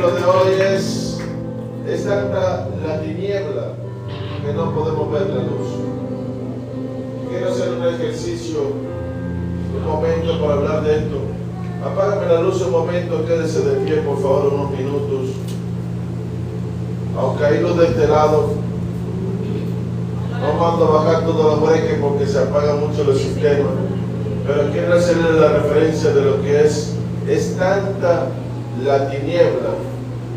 título de hoy es tanta la tiniebla que no podemos ver la luz. Quiero hacer un ejercicio, un momento para hablar de esto. Apágame la luz un momento, quédese de pie por favor unos minutos. Aunque hay luz de este lado, no mando a bajar todos los breques porque se apagan mucho los sistemas. Pero quiero hacerle la referencia de lo que es tanta la tiniebla.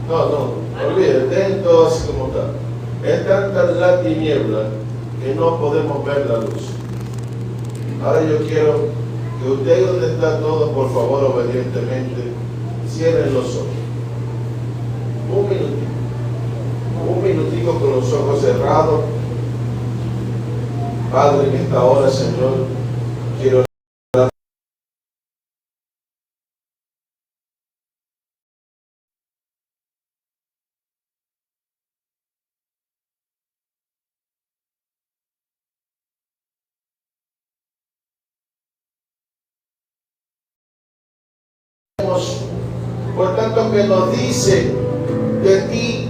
No, olvídate, dejen todo así como está. Es tanta la tiniebla que no podemos ver la luz. Ahora yo quiero que ustedes donde están todos, por favor, obedientemente, cierren los ojos. Un minutico con los ojos cerrados. Padre, en esta hora, Señor, quiero por tanto que nos dice de ti,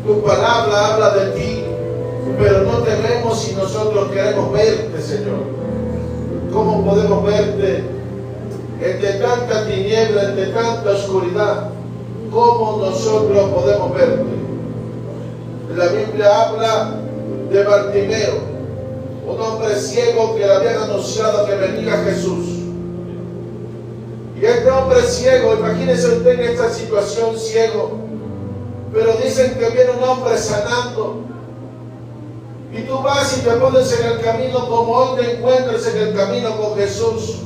tu palabra habla de ti, pero no te vemos si nosotros queremos verte, Señor. ¿Cómo podemos verte entre tanta tiniebla, entre tanta oscuridad? ¿Cómo nosotros podemos verte? La Biblia habla de Bartimeo, un hombre ciego que le habían anunciado que venía Jesús. Y este hombre ciego, imagínese usted en esta situación ciego, pero dicen que viene un hombre sanando. Y tú vas y te pones en el camino como hoy te encuentras en el camino con Jesús.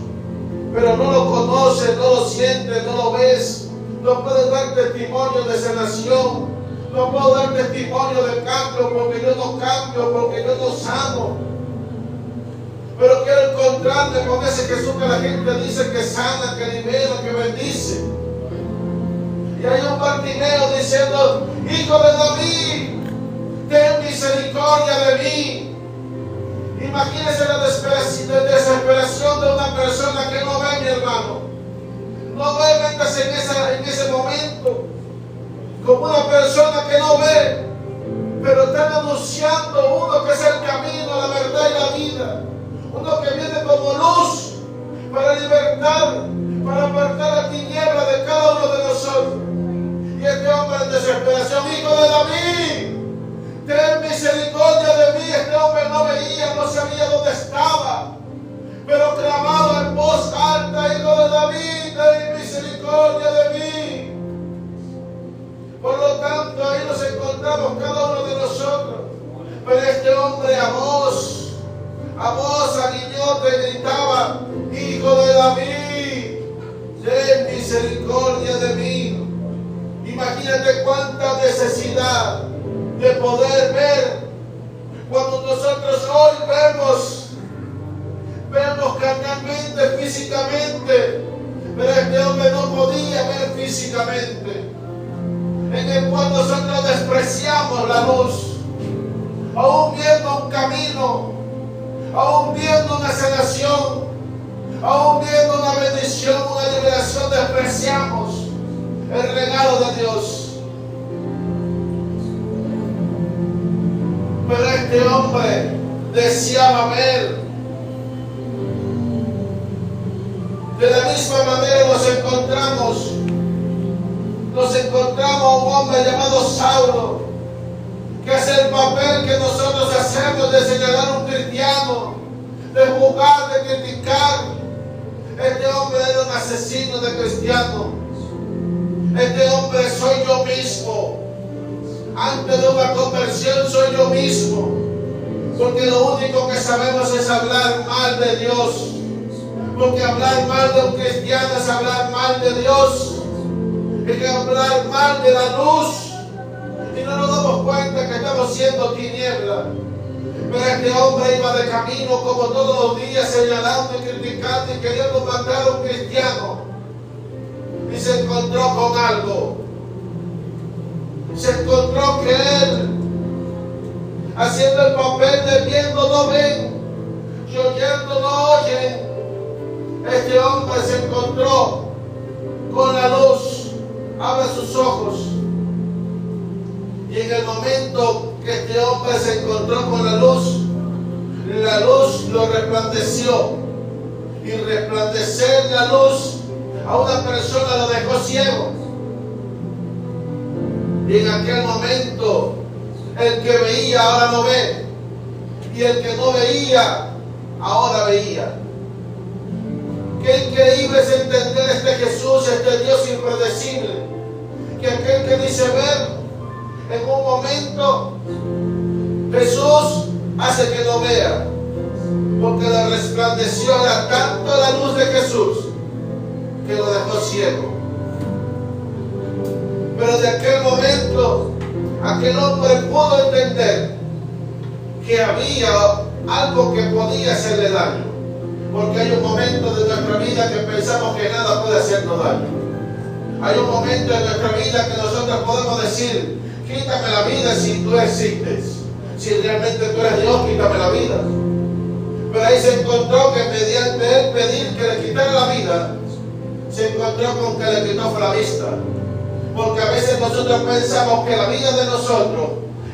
Pero no lo conoces, no lo sientes, no lo ves. No puedes dar testimonio de sanación. No puedo dar testimonio de cambio porque yo no cambio, porque yo no sano. Pero quiero encontrarme con ese Jesús que la gente dice que sana, que libera, que bendice. Y hay un Bartimeo diciendo: Hijo de David, ten misericordia de mí. Imagínese la desesperación de una persona que no ve, mi hermano. No ve, métase en ese momento como una persona que no ve, pero están anunciando uno que es el camino, la verdad y la vida. Uno que viene como luz para libertar, para apartar la tiniebla de cada uno de nosotros. Y este hombre en desesperación: Hijo de David, ten misericordia de mí. Este hombre no veía, no sabía dónde estaba, pero clamaba en voz alta: Hijo de David, ten misericordia de mí. Por lo tanto, ahí nos encontramos cada uno de nosotros. Pero este hombre a voz aguiñote gritaba: Hijo de David, ten misericordia de mí. Imagínate cuánta necesidad de poder ver. Cuando nosotros hoy vemos carnalmente, físicamente, pero este hombre no podía ver físicamente, en el cual nosotros despreciamos la luz, aún viendo un camino, aún viendo una sanación, aún viendo una bendición, una liberación, despreciamos el regalo de Dios. Pero este hombre deseaba ver. De la misma manera nos encontramos a un hombre llamado Saulo, que es el papel que nosotros hacemos de señalar a un cristiano, de juzgar, de criticar. Este hombre era un asesino de cristianos. Este hombre soy yo mismo. Antes de una conversión soy yo mismo, porque lo único que sabemos es hablar mal de Dios. Porque hablar mal de un cristiano es hablar mal de Dios, es hablar mal de la luz, y no nos damos cuenta que estamos siendo tiniebla. Pero este hombre iba de camino como todos los días, señalando y criticando y queriendo matar a un cristiano, y se encontró con algo. Se encontró que él, haciendo el papel de viendo no ven y oyendo no oyen, este hombre se encontró con la luz. Abre sus ojos. Y en el momento que este hombre se encontró con la luz lo resplandeció. Y resplandecer la luz a una persona lo dejó ciego. Y en aquel momento, el que veía ahora no ve. Y el que no veía, ahora veía. Qué increíble es entender este Jesús, este Dios impredecible. Que aquel que dice ver, en un momento, Jesús hace que no vea. Porque le resplandeció, era tanto la luz de Jesús, que lo dejó ciego. Pero de aquel momento, aquel hombre pudo entender que había algo que podía hacerle daño. Porque hay un momento de nuestra vida que pensamos que nada puede hacernos daño. Hay un momento en nuestra vida que nosotros podemos decir: quítame la vida si tú existes. Si realmente tú eres Dios, quítame la vida. Pero ahí se encontró que mediante él pedir que le quitara la vida, se encontró con que le quitó la vista. Porque a veces nosotros pensamos que la vida de nosotros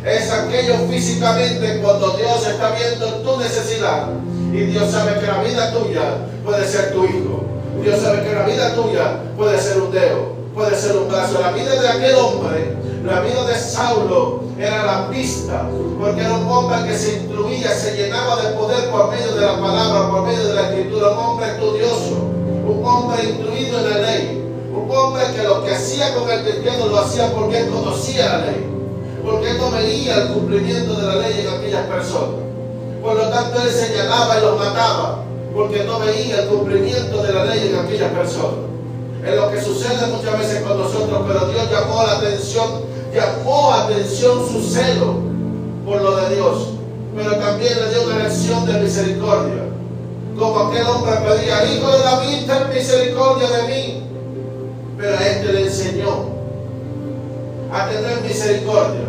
es aquello físicamente, cuando Dios está viendo tu necesidad. Y Dios sabe que la vida tuya puede ser tu hijo. Dios sabe que la vida tuya puede ser un dedo, puede ser un brazo. La vida de aquel hombre, la vida de Saulo, era la vista, porque era un hombre que se instruía, se llenaba de poder por medio de la palabra, por medio de la escritura. Un hombre estudioso, un hombre instruido en la ley, un hombre que lo que hacía con el cristiano lo hacía porque él conocía la ley, porque él no veía el cumplimiento de la ley en aquellas personas. Por lo tanto, él señalaba y los mataba, porque no veía el cumplimiento de la ley en aquellas personas. Es lo que sucede muchas veces con nosotros, pero Dios llamó atención su celo por lo de Dios, pero también le dio una lección de misericordia. Como aquel hombre pedía: hijo de David, ten misericordia de mí. Pero a este le enseñó a tener misericordia.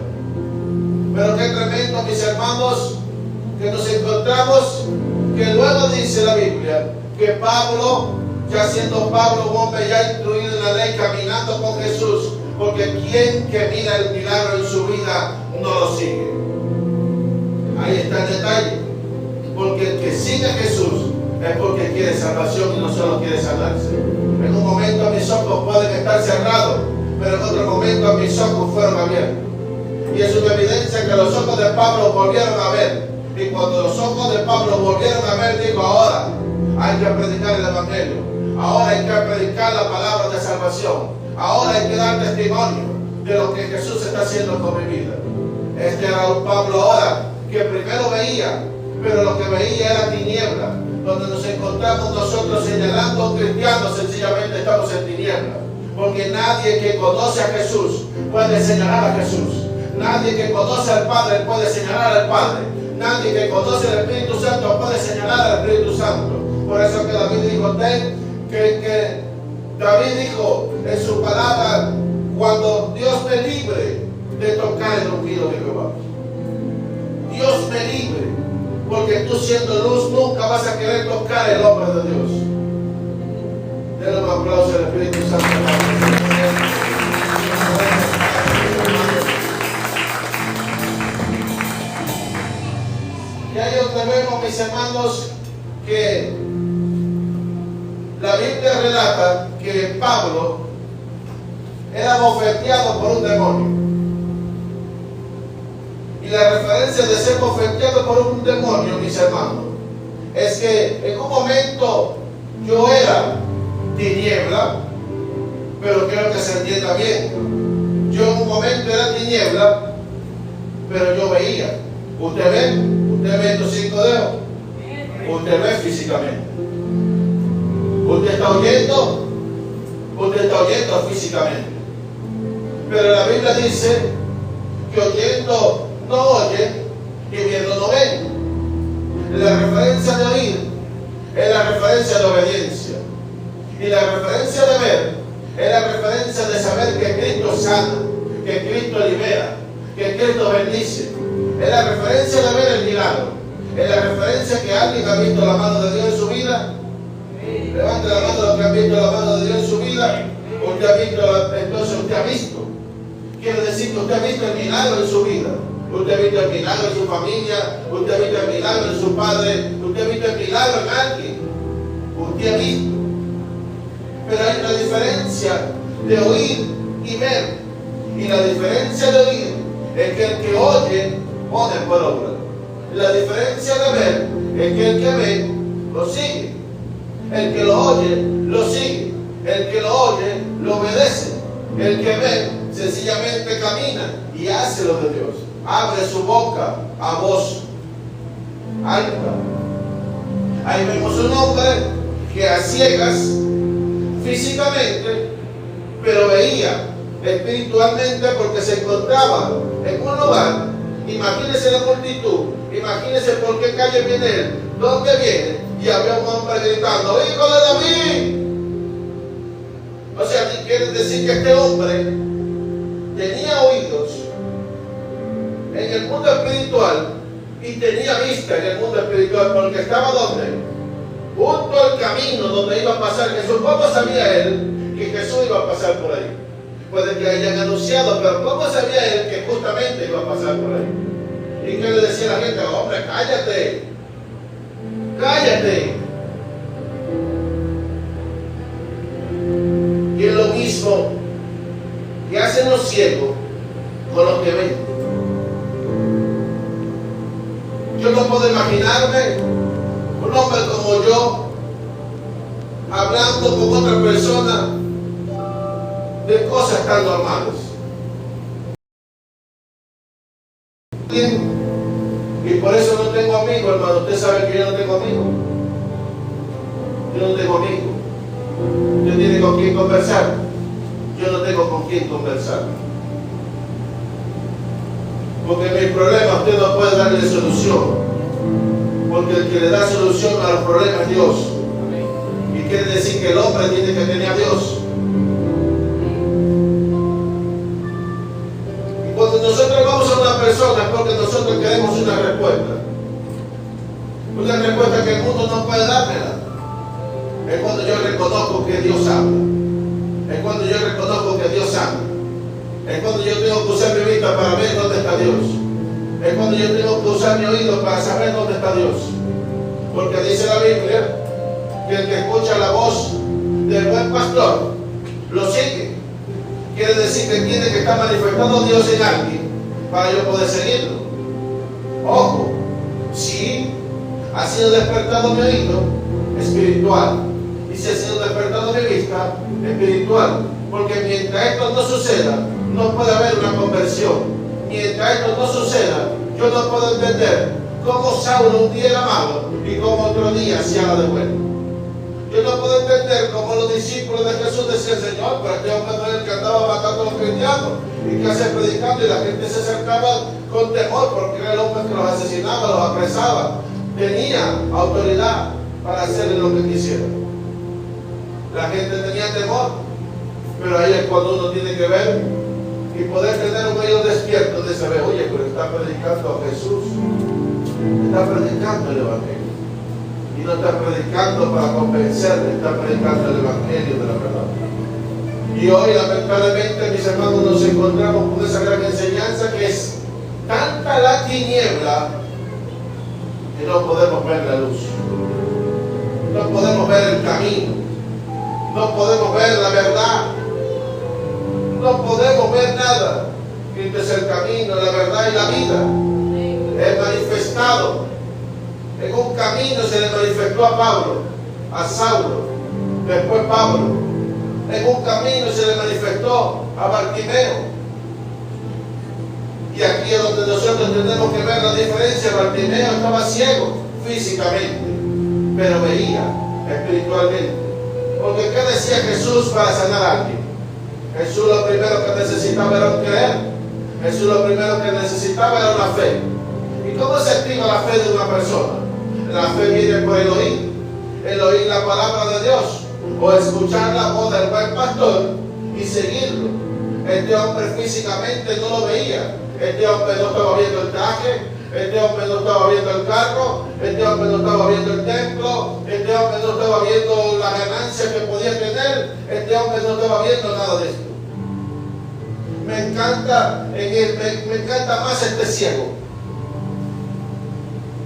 Pero qué tremendo, mis hermanos, que nos encontramos, que luego dice la Biblia que Pablo, ya siendo Pablo un hombre ya instruido en la ley, caminando con Jesús, porque quien que mira el milagro en su vida no lo sigue. Ahí está el detalle. Porque el que sigue a Jesús es porque quiere salvación y no solo quiere salvarse. En un momento mis ojos pueden estar cerrados, pero en otro momento mis ojos fueron abiertos. Y es una evidencia que los ojos de Pablo volvieron a ver. Y cuando los ojos de Pablo volvieron a ver, dijo: ahora hay que predicar el Evangelio. Ahora hay que predicar la palabra de salvación. Ahora hay que dar testimonio de lo que Jesús está haciendo con mi vida. Este era un Pablo ahora que primero veía, pero lo que veía era tiniebla. Donde nos encontramos nosotros señalando a un cristiano, sencillamente estamos en tiniebla. Porque nadie que conoce a Jesús puede señalar a Jesús. Nadie que conoce al Padre puede señalar al Padre. Nadie que conoce al Espíritu Santo puede señalar al Espíritu Santo. Por eso que David dijo, David dijo en su palabra: cuando Dios me libre de tocar el ungido de Jehová. Dios me libre, porque tú siendo luz nunca vas a querer tocar el hombre de Dios. Denle un aplauso al Espíritu Santo. Y ahí donde vemos, mis hermanos, que la Biblia relata que Pablo era bofeteado por un demonio. Y la referencia de ser bofeteado por un demonio, mis hermanos, es que en un momento yo era tiniebla, pero quiero que se entienda bien. Yo en un momento era tiniebla, pero yo veía. ¿Usted ve estos 5 dedos? Usted ve físicamente. Usted está oyendo físicamente. Pero la Biblia dice que oyendo no oyen y viendo no ven. La referencia de oír es la referencia de obediencia. Y la referencia de ver es la referencia de saber que Cristo sana, que Cristo libera, que Cristo bendice. Es la referencia de ver el milagro. Es la referencia que alguien ha visto la mano de Dios en su vida. Levante la mano los que han visto la mano de Dios en su vida. Usted ha visto, entonces usted ha visto. Quiere decir decir que usted ha visto el milagro en su vida. Usted ha visto el milagro en su familia, usted ha visto el milagro en su padre, usted ha visto el milagro en alguien. Usted ha visto. Pero hay una diferencia de oír y ver. Y la diferencia de oír es que el que oye pone por obra. La diferencia de ver es que el que ve lo sigue. El que lo oye lo sigue. El que lo oye lo obedece. El que ve sencillamente camina y hace lo de Dios. Abre su boca a voz alta. Ahí vemos un hombre que a ciegas físicamente, pero veía espiritualmente porque se encontraba en un lugar. Imagínese la multitud, imagínese por qué calle viene él, dónde viene, y había un hombre gritando: ¡Hijo de David! O sea, quiere decir que este hombre tenía oídos en el mundo espiritual y tenía vista en el mundo espiritual, porque estaba ¿dónde? Junto al camino donde iba a pasar Jesús. ¿Cómo sabía él que Jesús iba a pasar por ahí? Puede que hayan anunciado, pero ¿cómo sabía él que justamente iba a pasar por ahí? ¿Y qué le decía a la gente? Hombre, cállate, cállate. Y es lo mismo que hacen los ciegos con los que ven. Yo no puedo imaginarme un hombre como yo hablando con otra persona de cosas tan normales. Y por eso no tengo amigos, hermano. Usted sabe que yo no tengo amigos. Yo no tengo amigos. Usted tiene con quién conversar. Yo no tengo con quién conversar. Porque mis problemas usted no puede darle solución. Porque el que le da solución a los problemas es Dios. Y quiere decir que el hombre tiene que tener a Dios. Y cuando nosotros vamos a una persona es porque nosotros queremos una respuesta. Una respuesta que el mundo no puede dármela. Es cuando yo reconozco que Dios habla. Es cuando yo reconozco que Dios habla. Es cuando yo tengo que usar mi vista para ver dónde está Dios. Es cuando yo tengo que usar mi oído para saber dónde está Dios. Porque dice la Biblia que el que escucha la voz del buen pastor lo sigue. Quiere decir que tiene que estar manifestando Dios en alguien para yo poder seguirlo. Ojo, sí, ha sido despertado mi oído espiritual. Y si ha sido despertado mi vista espiritual. Porque mientras esto no suceda, no puede haber una conversión. Mientras esto no suceda, yo no puedo entender cómo Saulo un día era malo y cómo otro día se haga de bueno. Yo no puedo entender cómo los discípulos de Jesús decían: Señor, pero este hombre no era el que andaba matando a los cristianos. ¿Y qué hace predicando? Y la gente se acercaba con temor porque era el hombre que los asesinaba, los apresaba. Tenía autoridad para hacerle lo que quisiera. La gente tenía temor. Pero ahí es cuando uno tiene que ver y poder tener un oído despierto de saber: oye, pero está predicando a Jesús, está predicando el Evangelio. Y no está predicando para convencerle, está predicando el Evangelio de la verdad. Y hoy, lamentablemente, mis hermanos, nos encontramos con esa gran enseñanza que es tanta la tiniebla que no podemos ver la luz. No podemos ver el camino. No podemos ver la verdad. No podemos ver nada. Cristo es el camino, la verdad y la vida. Es manifestado. En un camino se le manifestó a Pablo, a Saulo, después Pablo. En un camino se le manifestó a Bartimeo. Y aquí es donde nosotros tenemos que ver la diferencia. Bartimeo estaba ciego físicamente, pero veía espiritualmente. Porque ¿qué decía Jesús para sanar a alguien? Jesús lo primero que necesitaba era un creer. Jesús lo primero que necesitaba era una fe. ¿Y cómo se activa la fe de una persona? La fe viene por el oír la palabra de Dios, o escuchar la voz del buen pastor y seguirlo. Este hombre físicamente no lo veía. Este hombre no estaba viendo el traje, este hombre no estaba viendo el carro, este hombre no estaba viendo el templo, este hombre no estaba viendo la ganancia que podía tener, este hombre no estaba viendo nada de esto. me encanta más este ciego.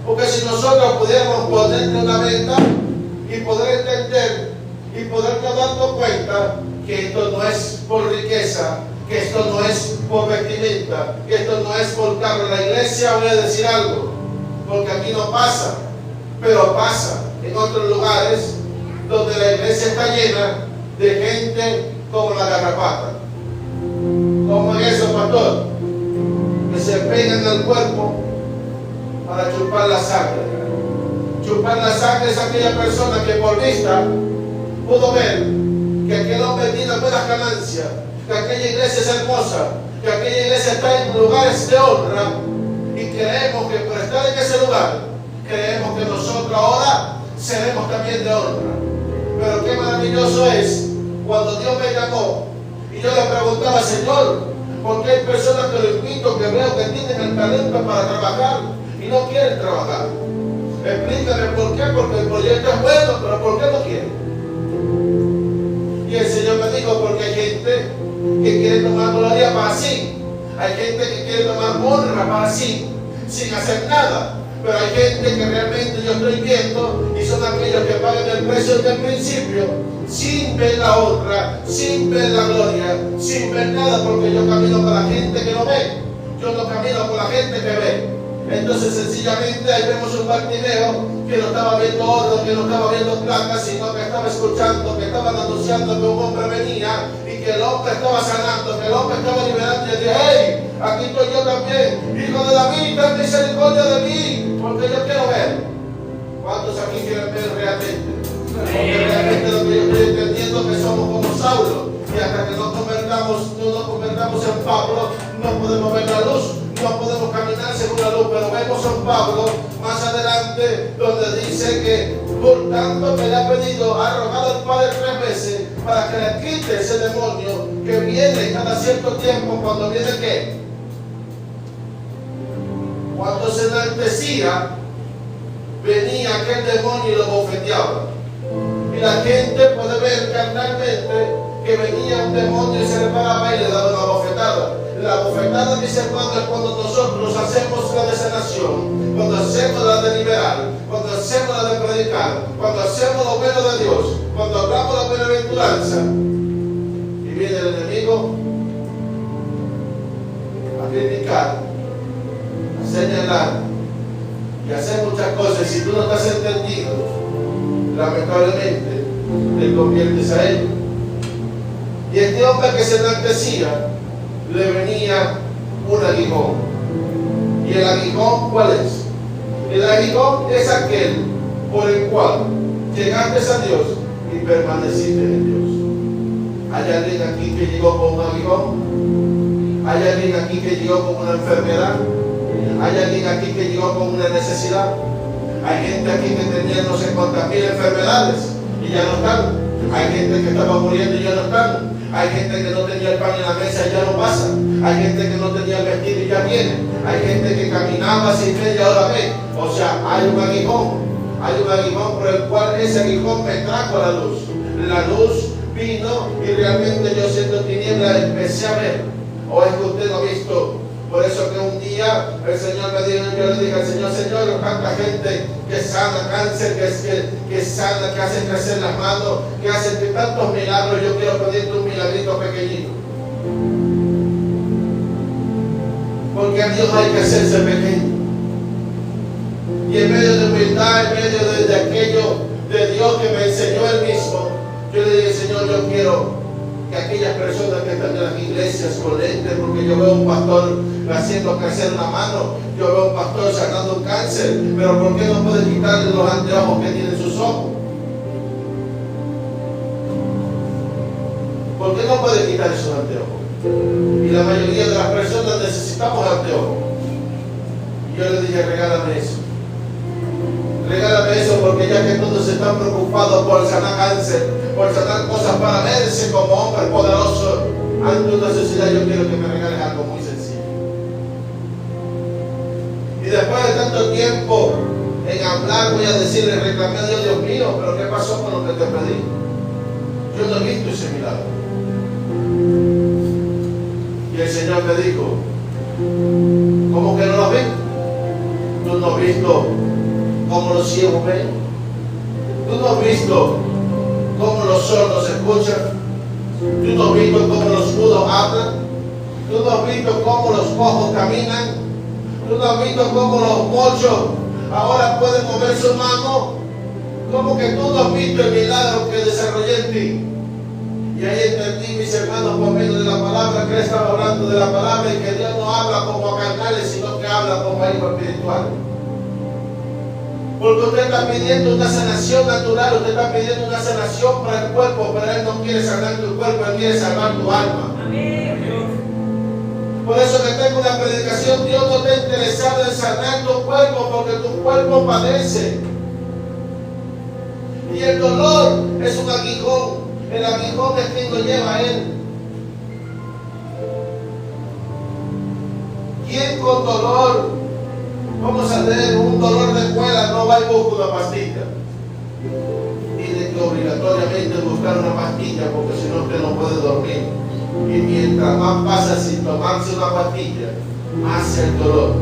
Porque si nosotros pudiéramos ponerle una meta y poder entender y podernos darnos cuenta que esto no es por riqueza, que esto no es por vestimenta, que esto no es por carro. La iglesia, voy a decir algo, porque aquí no pasa, pero pasa en otros lugares donde la iglesia está llena de gente como la garrapata. ¿Cómo es eso, pastor? Que se pegan al cuerpo para chupar la sangre. Chupar la sangre es aquella persona que por vista pudo ver que aquel hombre tiene buenas ganancias, que aquella iglesia es hermosa, que aquella iglesia está en lugares de honra, y creemos que por estar en ese lugar, creemos que nosotros ahora seremos también de honra. Pero qué maravilloso es cuando Dios me llamó y yo le preguntaba: Señor, ¿por qué hay personas que lo invito, que veo que tienen el talento para trabajar y no quieren trabajar? Explícame por qué, porque el proyecto es bueno, pero ¿por qué no quieren? Y el Señor me dijo: porque hay gente que quiere tomar gloria para sí, hay gente que quiere tomar honra para sí, sin hacer nada. Pero hay gente que realmente yo estoy viendo, y son aquellos que pagan el precio desde el principio, sin ver la honra, sin ver la gloria, sin ver nada, porque yo camino con la gente que no ve, yo no camino con la gente que ve. Entonces sencillamente ahí vemos un Bartimeo que no estaba viendo oro, que no estaba viendo plata, sino que estaba escuchando, que estaban anunciando que un hombre venía y que el hombre estaba sanando, que el hombre estaba liberando, y dije: hey, aquí estoy yo también, hijo de David, ten misericordia de mí, porque yo quiero ver. ¿Cuántos aquí quieren ver realmente? Porque realmente lo que yo estoy entendiendo es que somos como Saulo, y hasta que no nos convertamos en Pablo, no podemos ver la luz, no podemos caminar según la luz. Pero vemos a un Pablo más adelante donde dice que por tanto que le ha pedido, ha rogado al Padre 3 veces para que le quite ese demonio que viene cada cierto tiempo. Cuando viene ¿qué? Cuando se enaltecía, venía aquel demonio y lo bofeteaba. Y la gente puede ver carnalmente que venía un demonio y se le paraba y le daba una bofetada. La bofetada, mis hermanos, es cuando nosotros hacemos la de sanación, cuando hacemos la de liberar, cuando hacemos la de predicar, cuando hacemos lo bueno de Dios, cuando hablamos la bienaventuranza. Y viene el enemigo a criticar, a señalar y a hacer muchas cosas. Si tú no estás entendido, lamentablemente te conviertes a él. Y este hombre que se enaltecía, le venía un aguijón. ¿Y el aguijón cuál es? El aguijón es aquel por el cual llegaste a Dios y permaneciste en Dios. ¿Hay alguien aquí que llegó con un aguijón? ¿Hay alguien aquí que llegó con una enfermedad? ¿Hay alguien aquí que llegó con una necesidad? Hay gente aquí que tenía no sé cuántas mil enfermedades y ya no están. Hay gente que estaba muriendo y ya no están. Hay gente que no tenía el pan en la mesa y ya no pasa. Hay gente que no tenía el vestido y ya viene. Hay gente que caminaba sin fe y ahora ve. O sea, hay un aguijón. Hay un aguijón por el cual ese aguijón me trajo a la luz. La luz vino y realmente yo siendo tiniebla empecé a ver. O es que usted no ha visto. Por eso que un día el Señor me dijo, yo le dije al Señor: Señor, tanta gente que sana cáncer, que sana, que hace crecer las manos, que hace tantos milagros, yo quiero pedirte un milagrito pequeñito. Porque a Dios hay que hacerse pequeño. Y en medio de humildad, en medio de aquello de Dios que me enseñó Él mismo, yo le dije: Señor, yo quiero que aquellas personas que están en las iglesias con lentes, porque yo veo un pastor haciendo crecer una mano, yo veo un pastor sacando un cáncer, pero ¿por qué no puede quitarle los anteojos que tienen sus ojos? ¿Por qué no puede quitar esos anteojos? Y la mayoría de las personas necesitamos anteojos. Y yo le dije: regálame eso. Regálame eso, porque ya que todos están preocupados por sanar cáncer, por sanar cosas para verse como hombre poderoso ante una necesidad, yo quiero que me regales algo muy sencillo. Y después de tanto tiempo en hablar, voy a decirle: reclamé a Dios: Dios mío, pero ¿qué pasó con lo que te pedí? Yo no he visto ese milagro. Y el Señor me dijo, ¿cómo que no lo ven? ¿Tú no has visto cómo los ciegos ven? ¿Tú no has visto cómo los sordos escuchan? ¿Tú no has visto cómo los mudos hablan? ¿Tú no has visto cómo los cojos caminan? ¿Tú no has visto cómo los mochos ahora pueden mover su mano? ¿Cómo que tú no has visto el milagro que desarrollé en ti? Y ahí entendí, mis hermanos, por medio de la palabra, que él estaba hablando de la palabra y que Dios no habla como a carnales, sino que habla como a hijos espirituales. Porque usted está pidiendo una sanación natural, usted está pidiendo una sanación para el cuerpo, pero Él no quiere sanar tu cuerpo, Él quiere salvar tu alma. Por eso que tengo una predicación, Dios no está interesado en sanar tu cuerpo, porque tu cuerpo padece. Y el dolor es un aguijón. El aguijón es quien lo lleva a Él. ¿Quién con dolor, vamos a tener un dolor de escuela, no va y busca una pastilla? Tiene que obligatoriamente buscar una pastilla, porque si no usted no puede dormir. Y mientras más pasa sin tomarse una pastilla, hace el dolor.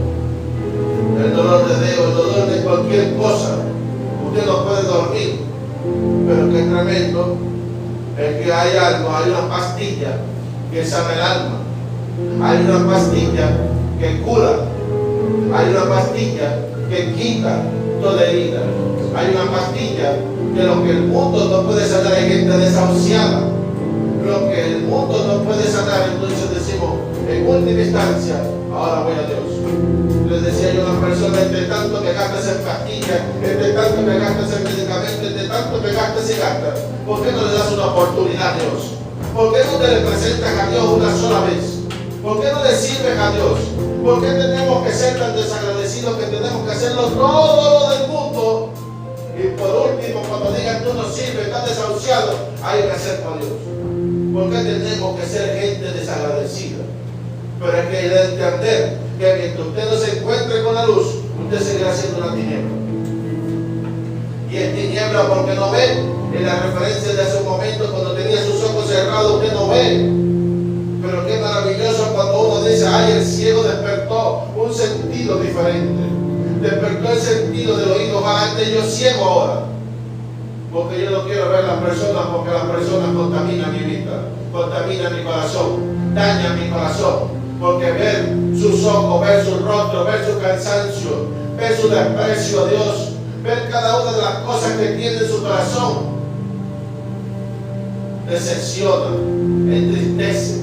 El dolor de dedo, el dolor de cualquier cosa. Usted no puede dormir. Pero qué tremendo es que hay algo, hay una pastilla que sana el alma. Hay una pastilla que cura. Hay una pastilla que quita toda herida. Hay una pastilla que lo que el mundo no puede sanar, hay gente desahuciada. Lo que el mundo no puede sanar, entonces decimos, en última instancia, ahora voy a Dios. Les decía yo a una persona, entre tanto que gastas en pastillas, entre tanto que gastas en medicamentos, entre tanto que gastas y gastas, ¿por qué no le das una oportunidad a Dios? ¿Por qué no te le presentas a Dios una sola vez? ¿Por qué no le sirves a Dios? ¿Por qué tenemos que ser tan desagradecidos que tenemos que hacerlo todo lo del mundo? Y por último, cuando digan tú no sirves, estás desahuciado, ahí me acerco a Dios. ¿Por qué tenemos que ser gente desagradecida? Pero hay que entender que mientras usted no se encuentre con la luz, usted seguirá siendo una tiniebla. Y es tiniebla porque no ve. En la referencia de hace un momento, cuando tenía sus ojos cerrados, usted no ve. Pero qué maravilloso cuando uno dice, ay, el ciego despertó un sentido diferente. Despertó el sentido del oído. Antes yo ciego ahora. Porque yo no quiero ver las personas, porque las personas contaminan mi vida, contaminan mi corazón, dañan mi corazón. Porque ver sus ojos, ver su rostro, ver su cansancio, ver su desprecio a Dios, ver cada una de las cosas que tiene en su corazón, decepciona, entristece,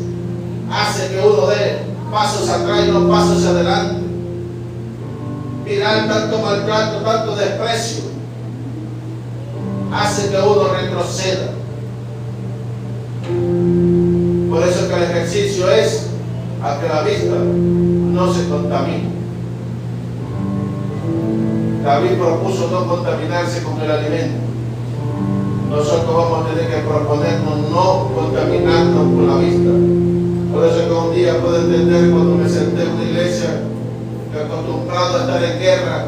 hace que uno dé pasos atrás y no pasos adelante. Mirar tanto maltrato, tanto desprecio, hace que uno retroceda. Por eso que el ejercicio es a que la vista no se contamine. David propuso no contaminarse con el alimento. Nosotros vamos a tener que proponernos no contaminarnos con la vista. Por eso que un día puedo entender cuando me senté en una iglesia que acostumbrado a estar en guerra.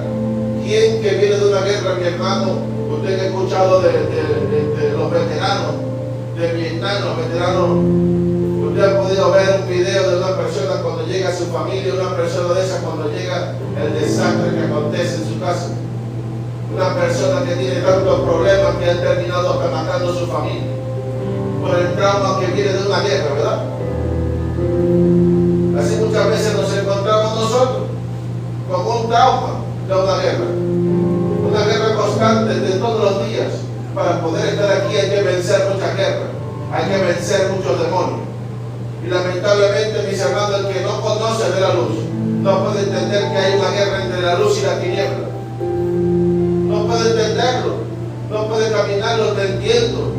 ¿Quién que viene de una guerra, mi hermano? Usted que ha escuchado de los veteranos de Vietnam, los veteranos. Usted ha podido ver un video de una persona cuando llega a su familia, una persona de esas cuando llega el desastre que acontece en su casa. Una persona que tiene tantos problemas que ha terminado hasta matando a su familia por el trauma que viene de una guerra, ¿verdad? Así muchas veces nos encontramos nosotros con un trauma de una guerra constante de todos los días. Para poder estar aquí hay que vencer muchas guerras, hay que vencer muchos demonios. Y lamentablemente, mis hermanos, el que no conoce de la luz no puede entender que hay una guerra entre la luz y la tiniebla. No puede entenderlo, no puede caminarlo entendiendo.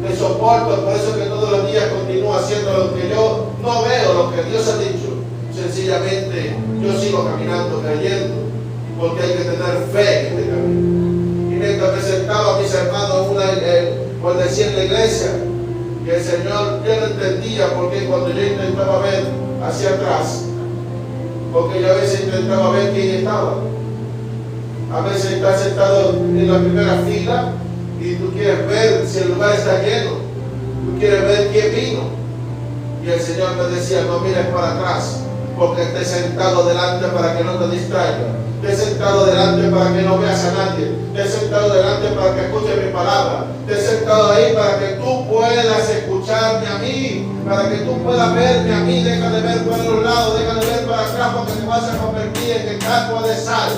Te soporto, por eso que todos los días continúo haciendo lo que yo no veo, lo que Dios ha dicho. Sencillamente yo sigo caminando, creyendo, porque hay que tener fe en este camino. Y mientras me sentaba, mis hermanos, por decir en la iglesia, que el Señor, yo no entendía porque cuando yo intentaba ver hacia atrás, porque yo a veces intentaba ver quién estaba. A veces estás sentado en la primera fila y tú quieres ver si el lugar está lleno, tú quieres ver quién vino. Y el Señor me decía, no mires para atrás, porque te he sentado delante para que no te distraigas. Te he sentado delante para que no veas a nadie. Te he sentado delante para que escuches mi palabra. Te he sentado ahí para que tú puedas escucharme a mí, para que tú puedas verme a mí. Deja de ver para los lados, deja de ver para atrás, porque te vas a convertir en el campo de sal.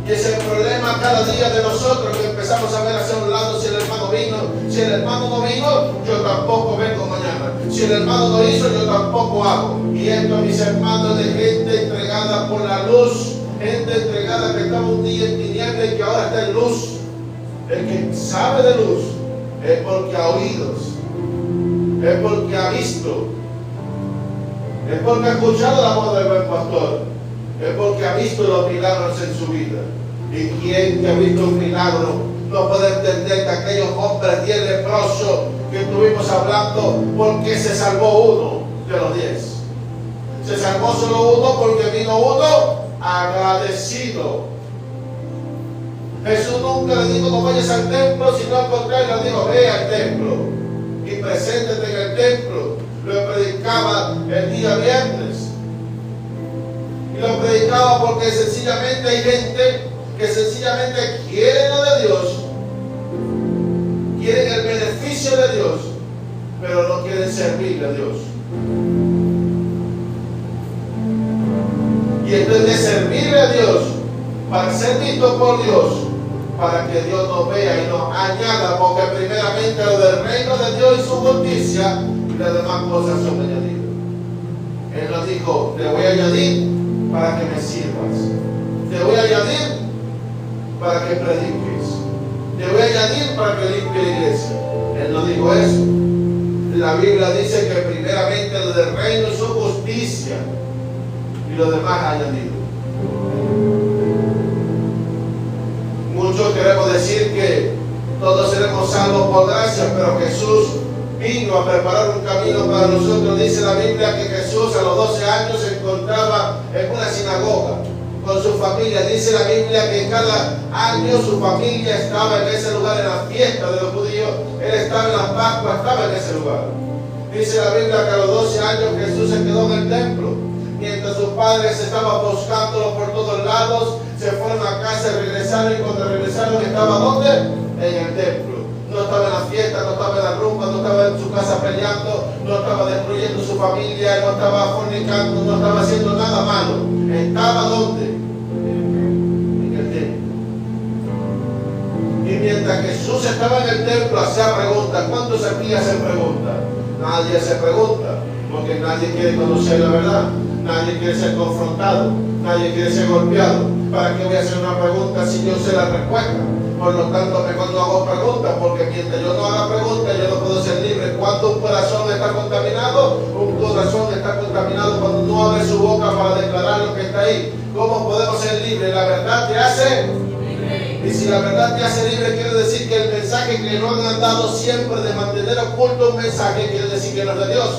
Y ese es el problema cada día de nosotros, que empezamos a ver hacia un lado. Si el hermano vino, si el hermano no vino, yo tampoco vengo mañana. Si el hermano no hizo, yo tampoco hago. Y esto, mis hermanos, de gente entregada por la luz, gente entregada que estaba un día en tinieblas y que ahora está en luz. El que sabe de luz es porque ha oído, es porque ha visto, es porque ha escuchado la voz del buen pastor. Es porque ha visto los milagros en su vida. Y quien que ha visto un milagro no puede entender que aquellos hombres 10 leprosos que estuvimos hablando, porque se salvó uno de los 10. Se salvó solo uno porque vino uno agradecido. Jesús nunca le dijo no vayas al templo, sino al contrario le dijo ve al templo y preséntate en el templo. Lo predicaba el día viernes. Y lo predicaba porque sencillamente hay gente que sencillamente quiere lo de Dios, quieren el beneficio de Dios, pero no quieren servirle a Dios. Y entonces de servirle a Dios, para ser visto por Dios, para que Dios nos vea y nos añada, porque primeramente lo del reino de Dios y su justicia, y las demás cosas son añadidas. Él nos dijo, te voy a añadir para que me sirvas. Te voy a añadir para que prediques. Te voy a añadir para que limpie la iglesia. Él no dijo eso. La Biblia dice que primeramente lo del reino y su justicia y lo demás añadido. Muchos queremos decir que todos seremos salvos por gracia, pero Jesús vino a preparar un camino para nosotros. Dice la Biblia que Jesús a los 12 años se encontraba en una sinagoga con su familia. Dice la Biblia que cada año su familia estaba en ese lugar, en la fiesta de los judíos. Él estaba en la Pascua, estaba en ese lugar. Dice la Biblia que a los 12 años Jesús se quedó en el templo, mientras sus padres estaban buscándolo por todos lados. Se fueron a casa y regresaron, y cuando regresaron estaba ¿dónde? En el templo. No estaba en la fiesta, no estaba en la rumba, no estaba en su casa peleando, no estaba destruyendo su familia, no estaba fornicando, no estaba haciendo nada malo. ¿Estaba dónde? En el templo. Y mientras Jesús estaba en el templo, hacía preguntas. ¿Cuántos aquí hacen preguntas? Nadie hace preguntas, porque nadie quiere conocer la verdad, nadie quiere ser confrontado, nadie quiere ser golpeado. ¿Para qué voy a hacer una pregunta si yo sé la respuesta? Por lo tanto, mejor no hago preguntas, porque mientras yo no haga preguntas, yo no puedo ser libre. ¿Cuándo un corazón está contaminado? Un corazón está contaminado cuando no abre su boca para declarar lo que está ahí. ¿Cómo podemos ser libres? La verdad te hace libre. Y si la verdad te hace libre, quiere decir que el mensaje que nos han dado siempre de mantener oculto un mensaje, quiere decir que no es de Dios.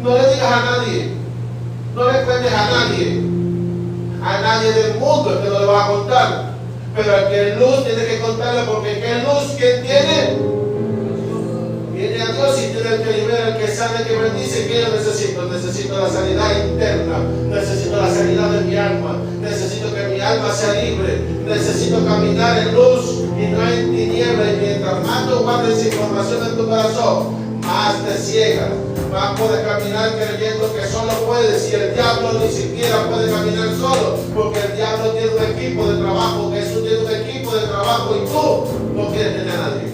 No le digas a nadie, no le cuentes a nadie del mundo, que no le vas a contar. Pero al que es luz tiene que contarle, porque ¿qué es luz? ¿Quién tiene? Viene a Dios y tiene el que libera, el que sana, el que bendice. ¿Qué yo necesito? Necesito la sanidad interna, necesito la sanidad de mi alma, necesito que mi alma sea libre, necesito caminar en luz y no en tinieblas. Y mientras más tú guardes información en tu corazón, más te ciegas, más puedes caminar creyendo que solo puedes, y el diablo ni siquiera puede caminar solo, porque el diablo tiene un equipo de trabajo. Jesús tiene un equipo de trabajo y tú no quieres tener a nadie.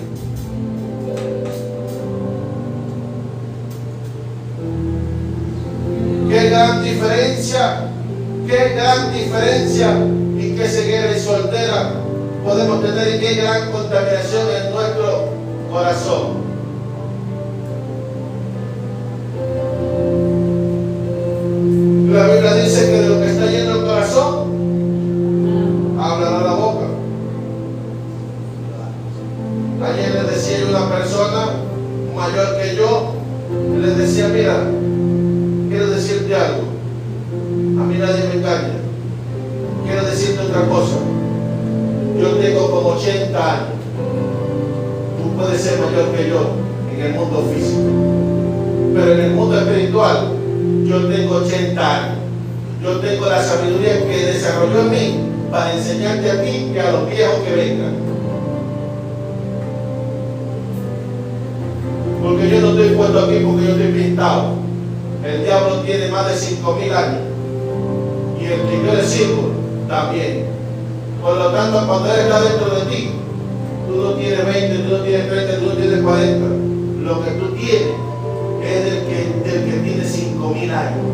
Qué gran diferencia y qué ceguera y soltera podemos tener, y qué gran contaminación en nuestro corazón. La Biblia dice que de lo que está lleno el corazón, hablará la boca. Ayer le decía a una persona mayor que yo, le decía, mira, quiero decirte algo, a mí nadie me engaña, quiero decirte otra cosa, yo tengo como 80 años, puedes ser mayor que yo en el mundo físico, pero en el mundo espiritual yo tengo 80 años. Yo tengo la sabiduría que desarrolló en mí para enseñarte a ti y a los viejos que vengan. Porque yo no estoy puesto aquí porque yo estoy pintado. El diablo tiene más de 5.000 años. Y el que yo le sirvo también. Por lo tanto, cuando Él está dentro de ti, tú no tienes 20, tú no tienes 30, tú no tienes 40. Lo que tú tienes es del que tiene 5.000 años.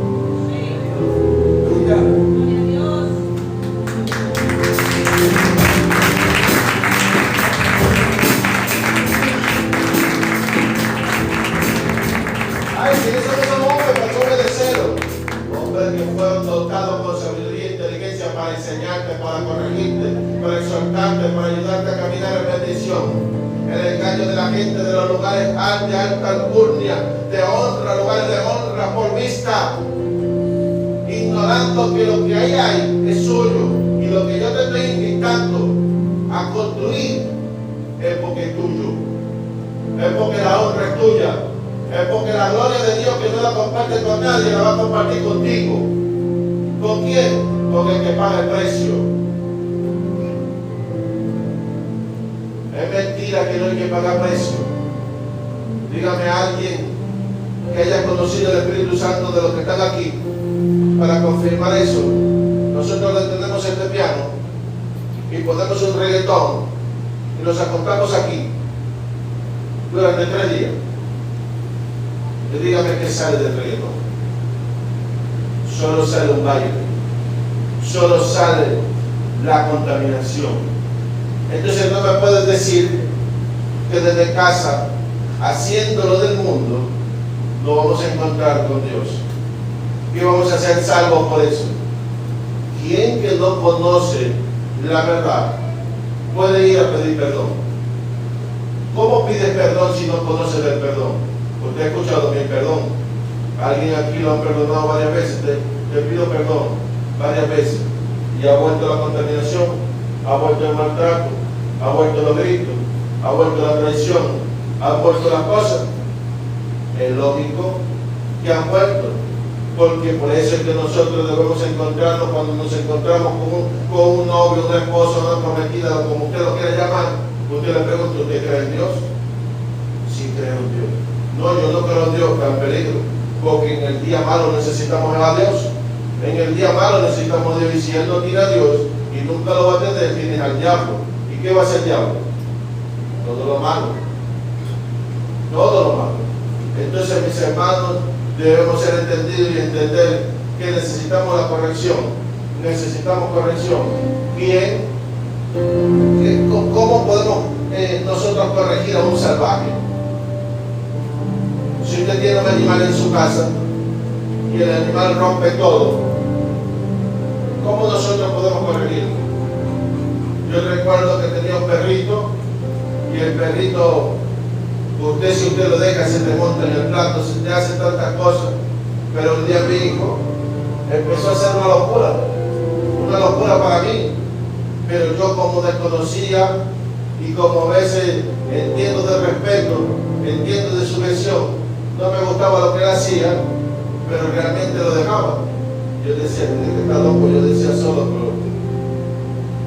Ay, si esos no son hombres, personas de cero. Hombres que fueron dotados con sabiduría e inteligencia para enseñarte, para corregirte, para exhortarte, para ayudarte a caminar en bendición. El engaño de la gente de los lugares de alta alcurnia, de honra, lugares de honra por vista, ignorando que lo que ahí hay es suyo y lo que yo te estoy invitando a construir es porque es tuyo, es porque la honra es tuya, es porque la gloria de Dios que no la comparte con nadie la va a compartir contigo. ¿Con quién? Con el que paga el precio. Es mentira que no hay que pagar precio. Dígame a alguien que haya conocido el Espíritu Santo de los que están aquí para confirmar eso. Nosotros le tenemos este piano y ponemos un reggaetón y nos acostamos aquí durante 3 días. Y dígame qué sale del reggaetón. Solo sale un baile, solo sale la contaminación. Entonces no me puedes decir que desde casa, haciéndolo del mundo, no vamos a encontrar con Dios. Y vamos a ser salvos por eso. ¿Quién que no conoce la verdad puede ir a pedir perdón? ¿Cómo pides perdón si no conoces el perdón? Usted ha escuchado mi perdón. Alguien aquí lo han perdonado varias veces. Te pido perdón varias veces. Y ha vuelto la contaminación, ha vuelto el maltrato, ha vuelto los gritos, ha vuelto la traición, ha vuelto las cosas. Es lógico que han vuelto. Porque por eso es que nosotros debemos encontrarnos cuando nos encontramos con un novio, una esposa, una prometida, como usted lo quiera llamar. Usted le pregunta, ¿usted cree en Dios? Sí, creo en Dios. No, yo no creo en Dios, está en peligro. Porque en el día malo necesitamos a Dios. En el día malo necesitamos a Dios. Y si Él no tiene a Dios y nunca lo va a tener, tienes al diablo. ¿Y qué va a hacer el diablo? Todo lo malo. Todo lo malo. Entonces, mis hermanos, debemos ser entendidos y entender que necesitamos la corrección. Necesitamos corrección. Bien, ¿cómo podemos nosotros corregir a un salvaje? Si usted tiene un animal en su casa y el animal rompe todo, ¿cómo nosotros podemos corregirlo? Yo recuerdo que tenía un perrito y el perrito, si usted lo deja, se te monta en el plato, se te hace tantas cosas. Pero un día mi hijo empezó a hacer una locura para mí. Pero yo, como desconocía y como a veces entiendo de respeto, entiendo de su versión, no me gustaba lo que él hacía, pero realmente lo dejaba. Yo decía, tiene que estar loco, yo decía solo, pero...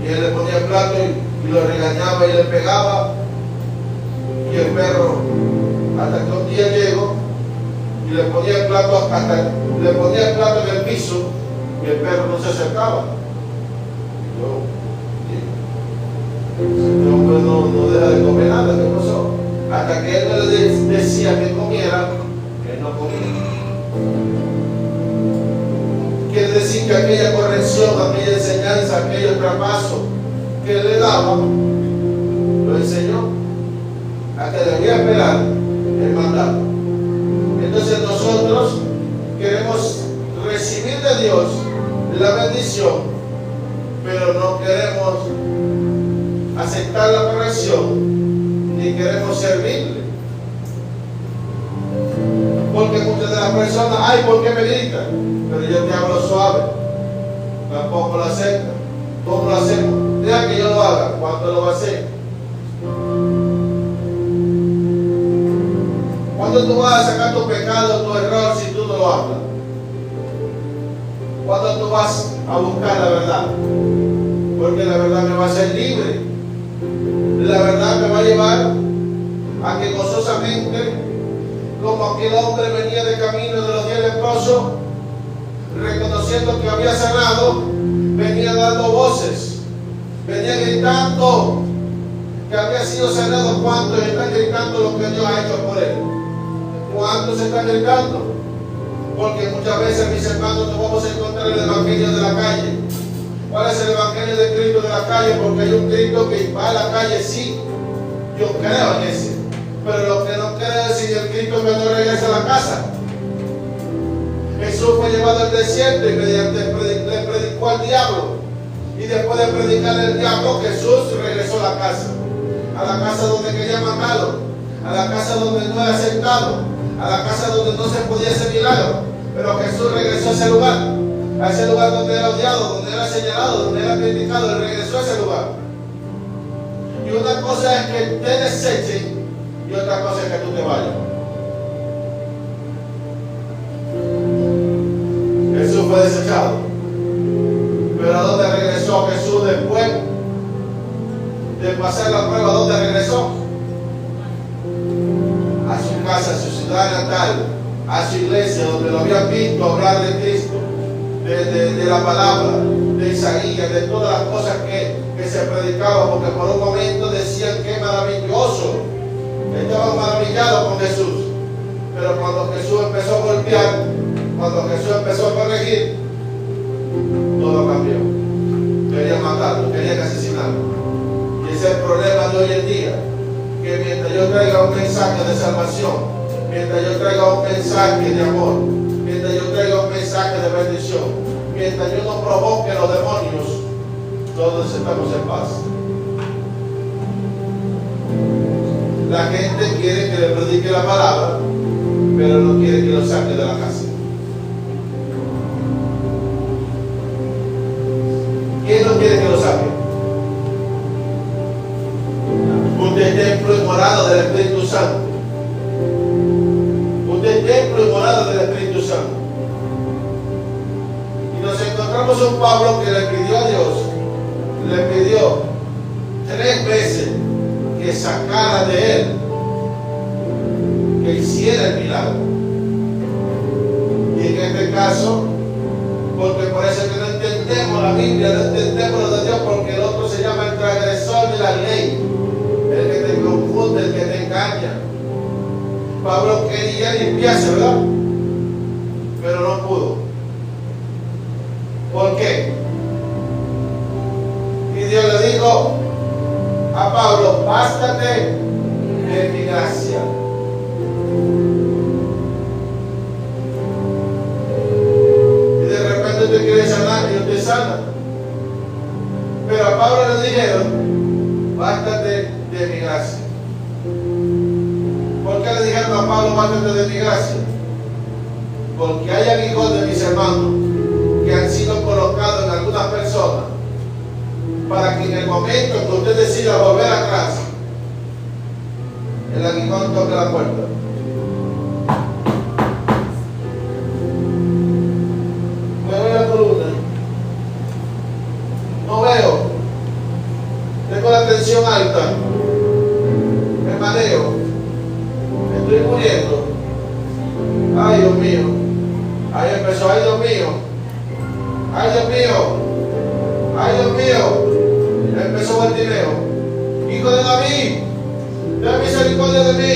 Y él le ponía el plato y lo regañaba y le pegaba. Y el perro, hasta que un día llegó y le ponía el plato en el piso y el perro no se acercaba. Este hombre no deja de comer nada. ¿Qué pasó? Hasta que él le decía que comiera, él no comía. Quiere decir que aquella corrección, aquella enseñanza, aquel traspaso que le daba, lo enseñó a que debía esperar el mandato. Entonces nosotros queremos recibir de Dios la bendición, pero no queremos aceptar la corrección ni queremos servirle. Porque muchas de las personas, ay, ¿por qué me gritan? Pero yo te hablo suave, tampoco lo aceptan. ¿Cómo lo hacemos? Deja que yo lo haga. ¿Cuándo lo va a hacer? ¿Cuándo tú vas a sacar tu pecado, tu error, si tú no lo hablas? ¿Cuándo tú vas a buscar la verdad? Porque la verdad me va a hacer libre. La verdad me va a llevar a que gozosamente, como aquel hombre venía de camino de los 10 leprosos, reconociendo que había sanado, venía dando voces, venía gritando que había sido sanado. ¿Cuántos están gritando lo que Dios ha hecho por él? ¿Cuántos están gritando? Porque muchas veces, mis hermanos, nos vamos a encontrar el evangelio de la calle. ¿Cuál es el evangelio de Cristo de la calle? Porque hay un Cristo que va a la calle, sí, yo creo en ese, pero lo que no creo es si el Cristo que no regresa a la casa. Jesús fue llevado al desierto y mediante le predicó al diablo, y después de predicarle al diablo, Jesús regresó a la casa donde quería matarlo, a la casa donde no era aceptado, a la casa donde no se podía hacer milagro. Pero Jesús regresó a ese lugar donde era odiado, donde era señalado, donde era criticado. Él regresó a ese lugar. Y una cosa es que te desechen y otra cosa es que tú te vayas. Jesús fue desechado, pero ¿a dónde regresó Jesús después de pasar la prueba? ¿A dónde regresó? A su casa, a su ciudad natal, a su iglesia, donde lo habían visto hablar de Cristo, de la palabra, de Isaías, de todas las cosas que se predicaban, porque por un momento decían que maravilloso, estaban maravillados con Jesús. Pero cuando Jesús empezó a golpear, cuando Jesús empezó a corregir, todo cambió. Querían matarlo, querían asesinarlo. Y ese es el problema de hoy en día, que mientras yo traiga un mensaje de salvación, mientras yo traiga un mensaje de amor, mientras yo traiga un mensaje de bendición, mientras yo no provoque los demonios, todos estamos en paz. La gente quiere que le predique la palabra, pero no quiere que lo saque de la casa. ¿Quién no quiere que lo saque? Usted es templo y morada del Espíritu Santo. Usted es templo y morada del Espíritu Santo. Y nos encontramos un Pablo que le pidió a Dios, le pidió 3 veces que sacara de él, que hiciera el milagro. Y en este caso, porque por eso es que no entendemos la Biblia, no entendemos lo de Dios, porque el otro se llama el transgresor de la ley, el que te confunde, el que te engaña. Pablo quería limpiarse, ¿verdad? Pero no pudo. ¿Por qué? Y Dios le dijo a Pablo: bástate de mi gracia. Y de repente usted quiere sanar y usted sana. Pero a Pablo le dijeron: bástate de mi gracia. ¿Por qué le dijeron a Pablo: bástate de mi gracia? Porque hay aguijones, mis hermanos, que han sido colocados en algunas personas para que en el momento que usted decida volver atrás, el aguijón toque la puerta. Me veo la columna, no veo, tengo la tensión alta, me mareo, me estoy muriendo. Ay, Dios mío, ahí empezó. Ay, Dios mío, ay, Dios mío, ay, Dios mío. Empezó Bartimeo: hijo de David, ten misericordia de mí.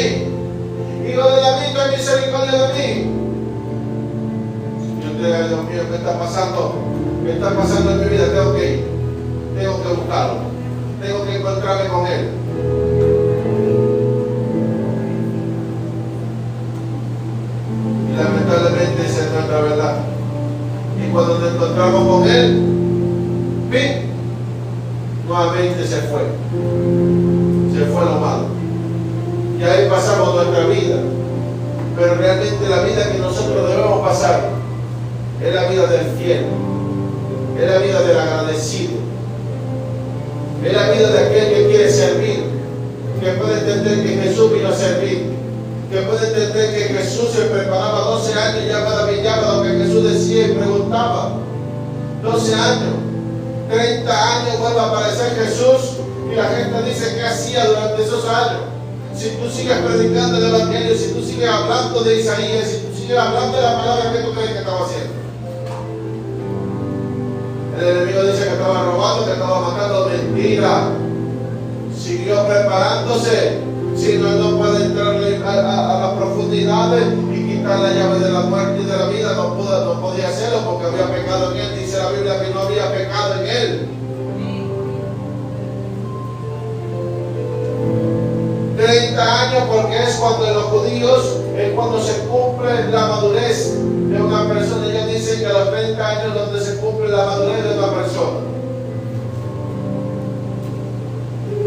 Hijo de David, ten misericordia de mí. Yo te digo: Dios mío, ¿qué está pasando? ¿Qué está pasando en mi vida? Tengo que ir, tengo que buscarlo, tengo que encontrarme con él. Y lamentablemente esa es nuestra verdad. Y cuando nos encontramos con él, ¡pim!, nuevamente se fue lo malo. Y ahí pasamos nuestra vida. Pero realmente la vida que nosotros debemos pasar es la vida del fiel, es la vida del agradecido, es la vida de aquel que quiere servir, que puede entender que Jesús vino a servir, que puede entender que Jesús se preparaba 12 años y ya maravillaba lo que Jesús decía y preguntaba. 12 años, 30 años vuelve a aparecer Jesús y la gente dice qué hacía durante esos años. Si tú sigues predicando el Evangelio, si tú sigues hablando de Isaías, si tú sigues hablando de la palabra, ¿qué tú crees que estaba haciendo? El enemigo dice que estaba robando, que estaba matando. Mentira. Siguió preparándose. Si no, no puede entrar a las profundidades y quitar la llave de la muerte y de la vida. No podía hacerlo porque había pecado en él. Dice la Biblia que no había pecado en él. 30 años, porque es cuando en los judíos es cuando se cumple la madurez de una persona. Ellos dicen que a los 30 años es donde se cumple la madurez de una persona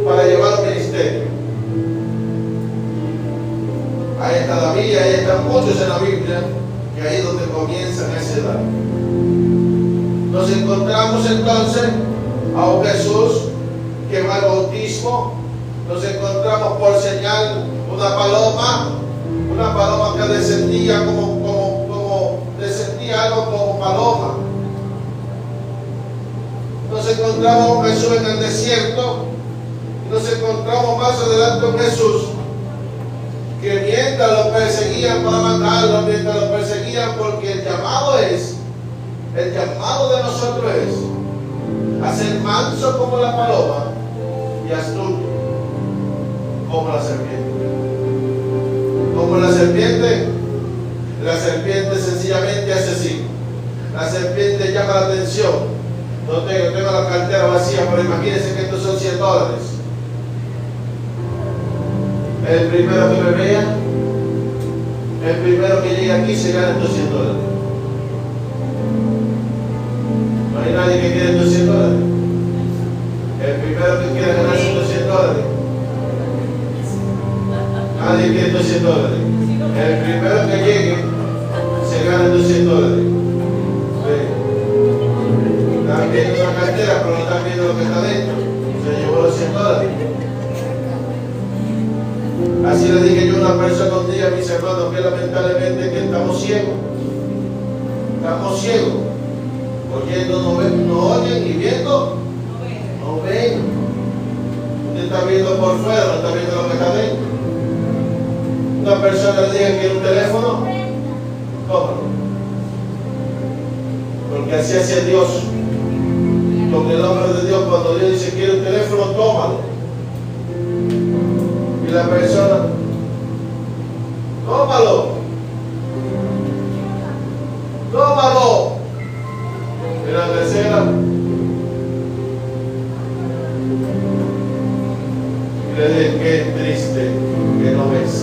para llevar un ministerio. Ahí está David, ahí están muchos en la Biblia, y ahí es donde comienzan a esa edad. Nos encontramos entonces a un Jesús que va al bautismo. Nos encontramos por señal una paloma que descendía descendía algo como paloma. Nos encontramos a un Jesús en el desierto, y nos encontramos más adelante un Jesús que mientras lo perseguían para matarlo, mientras lo perseguían, porque el llamado de nosotros es a ser manso como la paloma y astuto como la serpiente. Como la serpiente sencillamente hace así. La serpiente llama la atención. No tengo la cartera vacía, pero imagínense que estos son $100. El primero que me vea, el primero que llegue aquí se gana $200. No hay nadie que quiera $200. El primero que quiera ganarse $200. Nadie quiere $200. El primero que llegue se gana $200. Están viendo una cartera, pero no están viendo lo que está dentro. Se llevó los $100. Así le dije yo a una persona un día, mis hermanos, que lamentablemente que estamos ciegos. Estamos ciegos. Oyendo no ven, no oyen, y viendo no ven. Usted está viendo por fuera, no está viendo lo que está dentro. Una persona le diga que quiere un teléfono, tómalo. Porque así hace Dios. Con el nombre de Dios, cuando Dios dice quiere un teléfono, tómalo. Y la persona, tómalo. Tómalo. Y la tercera, y le dije, qué triste que no ves.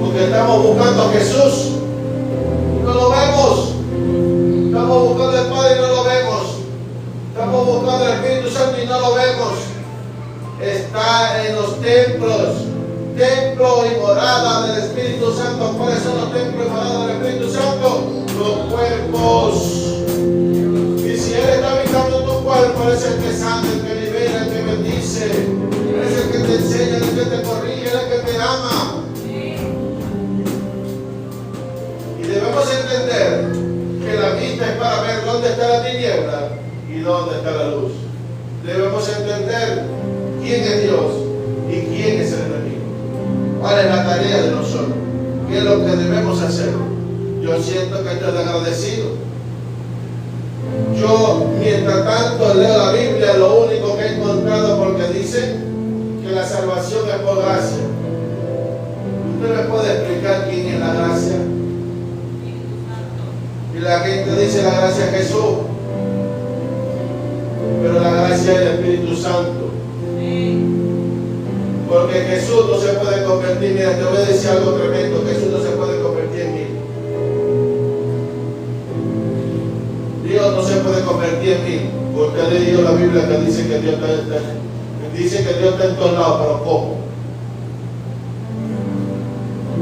Porque estamos buscando a Jesús y no lo vemos. Estamos buscando al Padre y no lo vemos. Estamos buscando al Espíritu Santo y no lo vemos. Está en los templos, templo y morada del Espíritu Santo. ¿Cuáles son los templos y morada del Espíritu Santo? Los cuerpos. Y si Él está habitando tu cuerpo, Él es el que sana, el que libera, el que bendice, Él es el que te enseña, el que te corrige, el que te ama. Y debemos entender que la vista es para ver dónde está la tiniebla y dónde está la luz. Debemos entender quién es Dios y quién es el enemigo. ¿Cuál es la tarea de nosotros? ¿Qué es lo que debemos hacer? Yo siento que estoy agradecido. Yo, mientras tanto, leo la Biblia, lo único que he encontrado, porque dice que la salvación es por gracia. ¿Usted me puede explicar quién es la gracia? Y la gente dice la gracia es Jesús, pero la gracia es el Espíritu Santo. Porque Jesús no se puede convertir. Mira, te voy a decir algo tremendo. Jesús no se puede convertir en mí. Dios no se puede convertir en mí. Porque he leído la Biblia que dice que Dios está en todos lados, pero ¿cómo?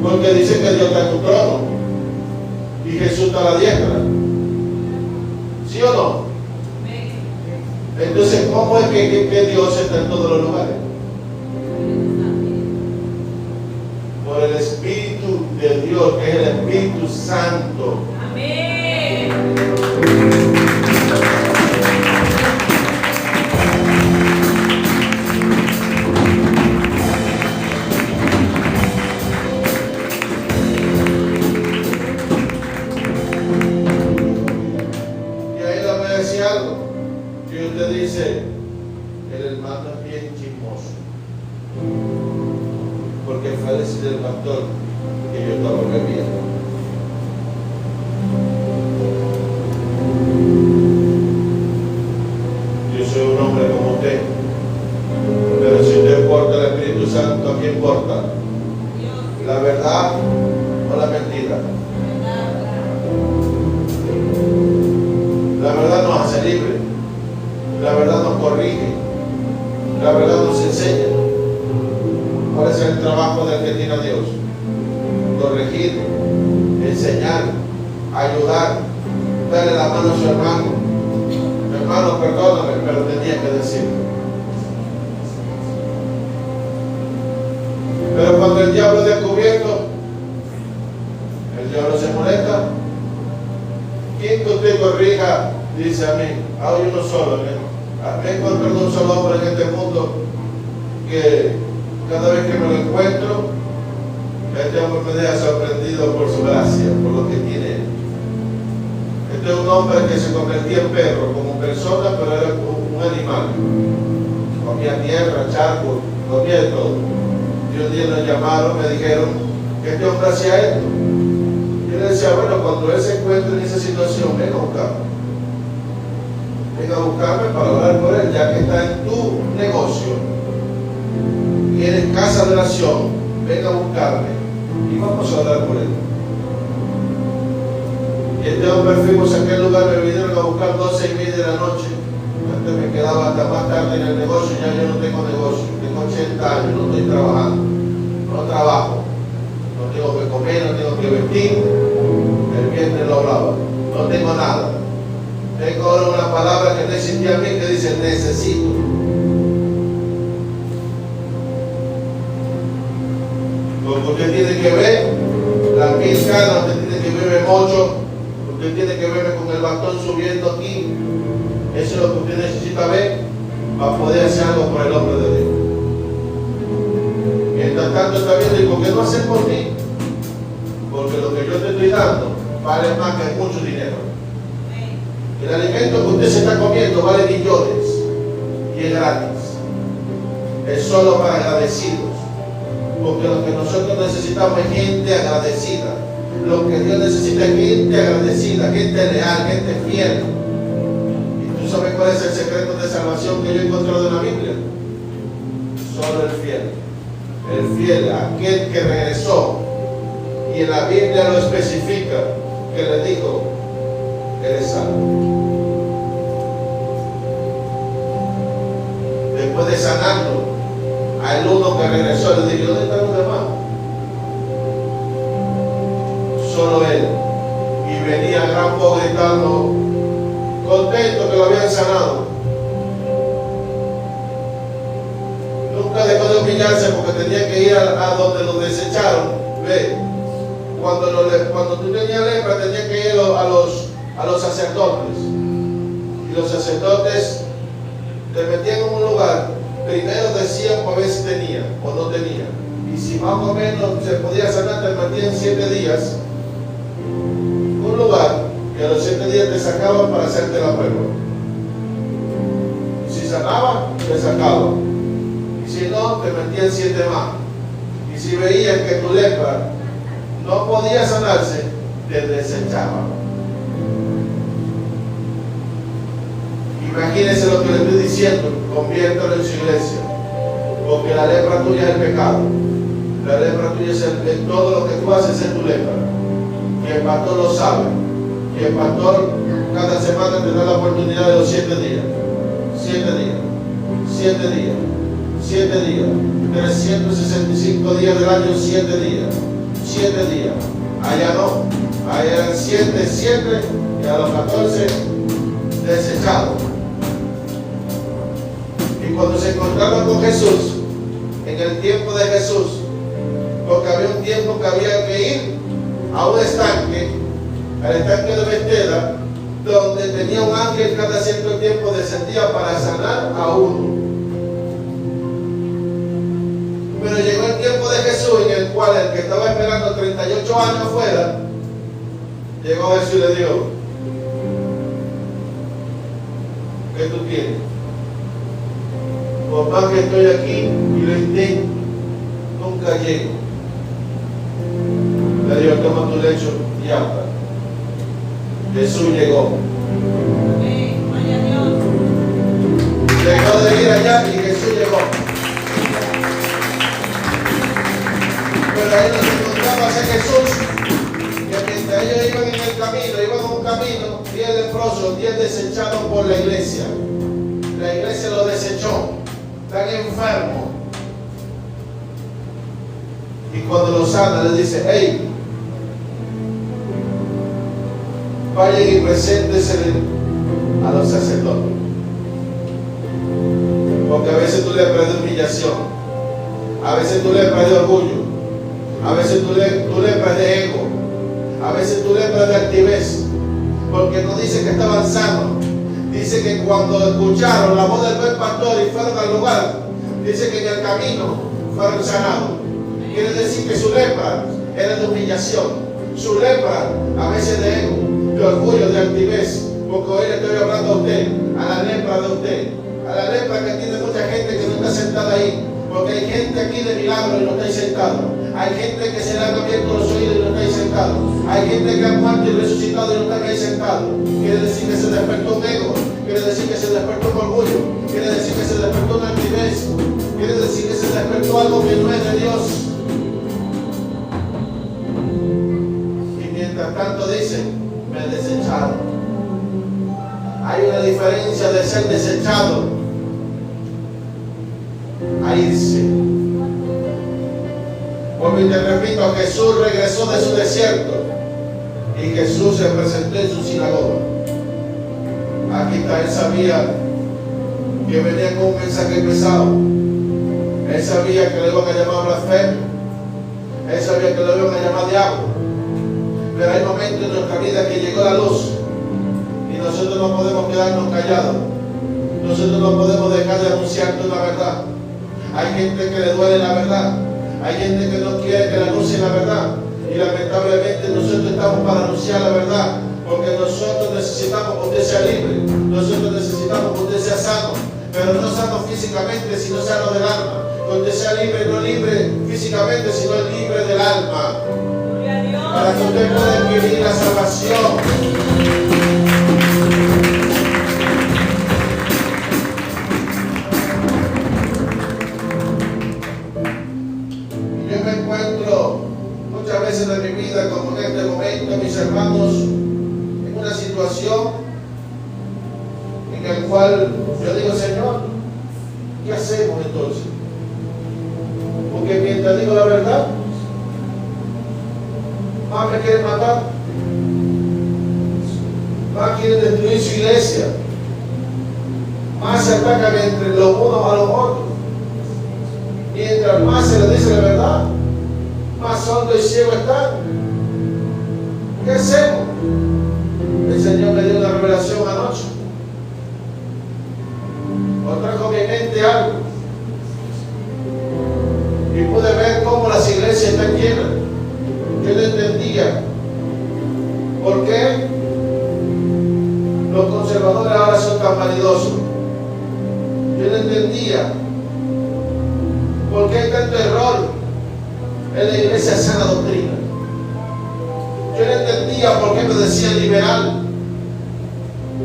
Porque dice que Dios está en tu trono y Jesús está a la diestra. ¿Sí o no? Entonces, ¿cómo es que Dios está en todos los lugares? Dios, que es el Espíritu Santo. Amén. Y ahí le voy a decir algo. Y usted dice, el hermano es bien chismoso. Porque fue a decir el pastor que yo estaba bebiendo. Yo soy un hombre como usted. Pero si usted porta el Espíritu Santo, ¿a quién porta? ¿La verdad o la mentira? La verdad nos hace libre. La verdad nos corrige. La verdad nos enseña. ¿Cuál es el trabajo del que tiene a Dios? Corregir, enseñar, ayudar, darle la mano a su hermano. Hermano, perdóname, pero tenía que decirlo. Pero cuando el diablo es descubierto, el diablo se molesta. ¿Quién que usted corrija? Dice a mí, hay uno solo. Me he encontrado un solo hombre en este mundo que cada vez que me lo encuentro, este hombre me deja sorprendido por su gracia, por lo que tiene él. Este es un hombre que se convertía en perro como persona, pero era un animal. Comía tierra, charco, comía de todo. Y un día nos llamaron, me dijeron que este hombre hacía esto. Yo le decía, bueno, cuando él se encuentre en esa situación, venga a buscarme. Venga a buscarme para orar por él, ya que está en tu negocio. Tienes casa de oración, venga a buscarme y vamos a orar por él. Y este hombre fuimos a aquel lugar, me vinieron a buscar 12:30 de la noche. Antes me quedaba hasta más tarde en el negocio, ya yo no tengo negocio, tengo 80 años, no estoy trabajando, no trabajo, no tengo que comer, no tengo que vestir, el viernes lo hablaba, no tengo nada. Tengo ahora una palabra que no existía a mí que dice necesito. Porque usted tiene que ver las 1000 canas, usted tiene que verme mucho, usted tiene que verme con el bastón subiendo aquí. Eso es lo que usted necesita ver para poder hacer algo por el hombre de Dios. Mientras tanto está viendo, ¿y por qué no hacer por mí? Porque lo que yo te estoy dando vale más que mucho dinero. El alimento que usted se está comiendo vale millones y es gratis. Es solo para agradecidos. Porque lo que nosotros necesitamos es gente agradecida. Lo que Dios necesita es gente agradecida, gente leal, gente fiel. ¿Y tú sabes cuál es el secreto de salvación que yo he encontrado en la Biblia? Solo el fiel. El fiel, aquel que regresó. Y en la Biblia lo especifica, que le dijo, eres salvo. Después de sanarlo, al uno que regresó le dijo, ¿dónde están los demás? Solo él. Y venía a gran voz gritando, contento que lo habían sanado. Nunca dejó de humillarse porque tenía que ir a donde lo desecharon. Ve, cuando tú tenías lepra tenías que ir a los sacerdotes. Y los sacerdotes te metían en un lugar. Primero decían para ver si tenía o no tenía. Y si más o menos se podía sanar, te metían 7 días. Un lugar que a los 7 días te sacaban para hacerte la prueba. Y si sanaba, te sacaban. Y si no, te metían 7 más. Y si veían que tu lepra no podía sanarse, te desechaban. Imagínense lo que le estoy diciendo, conviértelo en su iglesia, porque la lepra tuya es el pecado, la lepra tuya es todo lo que tú haces es tu lepra, y el pastor lo sabe, y el pastor cada semana te da la oportunidad de los 7 días, 7 días, 7 días, 7 días, 365 días del año, 7 días, 7 días, allá no, allá eran 7, y a los 14 desechados. Y cuando se encontraban con Jesús, en el tiempo de Jesús, porque había un tiempo que había que ir a un estanque, al estanque de Bethesda, donde tenía un ángel cada cierto tiempo descendía para sanar a uno. Pero llegó el tiempo de Jesús en el cual el que estaba esperando 38 años afuera, llegó Jesús y le dijo: ¿qué tú tienes? Por más que estoy aquí y lo intento, nunca llego. Le dijo: toma tu lecho y anda. Jesús llegó. Dejó de ir allá y Jesús llegó. Pero ahí nos encontramos a Jesús, que mientras ellos iban en el camino, iban a un camino, 10 leprosos, 10 desechados por la iglesia. La iglesia los desechó, están enfermos. Y cuando los sana, les dice: hey, vayan y preséntense a los sacerdotes. Porque a veces tú le de humillación, a veces tú le de orgullo, a veces tú le de ego, a veces tú le de altivez. Porque no dice que estaban sanos, dice que cuando escucharon la voz del buen pastor y fueron al lugar, dice que en el camino fueron sanados. Quiere decir que su lepra era de humillación, su lepra a veces de ego, de orgullo, de altivez. Porque hoy le estoy hablando a usted, a la lepra de usted, a la lepra que tiene mucha gente que no está sentada ahí. Porque hay gente aquí de milagro y no está ahí sentado. Hay gente que se le han abierto los oídos y no está ahí sentado. Hay gente que ha muerto y resucitado y no está ahí sentado. Quiere decir que se despertó un ego. Quiere decir que se despertó un orgullo. Quiere decir que se despertó una altivez. Quiere decir que se despertó algo que no es de Dios. Y mientras tanto dicen: me desecharon. Hay una diferencia de ser desechado a irse. Porque te repito, Jesús regresó de su desierto y Jesús se presentó en su sinagoga. Aquí está, él sabía que venía con un mensaje pesado. Él sabía que le iban a llamar blasfemo. Él sabía que le iban a llamar diablo. Pero hay momentos en nuestra vida que llegó la luz y nosotros no podemos quedarnos callados. Nosotros no podemos dejar de anunciar la verdad. Hay gente que le duele la verdad. Hay gente que no quiere que le anuncie la verdad. Y lamentablemente nosotros estamos para anunciar la verdad. Porque nosotros necesitamos que usted sea libre. Nosotros necesitamos que usted sea sano. Pero no sano físicamente, sino sano del alma. Que usted sea libre, no libre físicamente, sino libre del alma. Para que usted pueda adquirir la salvación. Muchas veces de mi vida, como en este momento, mis hermanos, en una situación en la cual yo digo: Señor, ¿qué hacemos entonces? Porque mientras digo la verdad, más me quieren matar, más quieren destruir su iglesia, más se atacan entre los unos a los otros. Mientras más se les dice la verdad, más sordo y ciego están. ¿Qué hacemos? El Señor me dio una revelación anoche. O trajo a mi mente algo. Y pude ver cómo las iglesias están llenas. Yo no entendía por qué los conservadores ahora son tan vanidosos. Yo no entendía por qué hay tanto error en la iglesia sana doctrina. Yo no entendía por qué me decían liberal,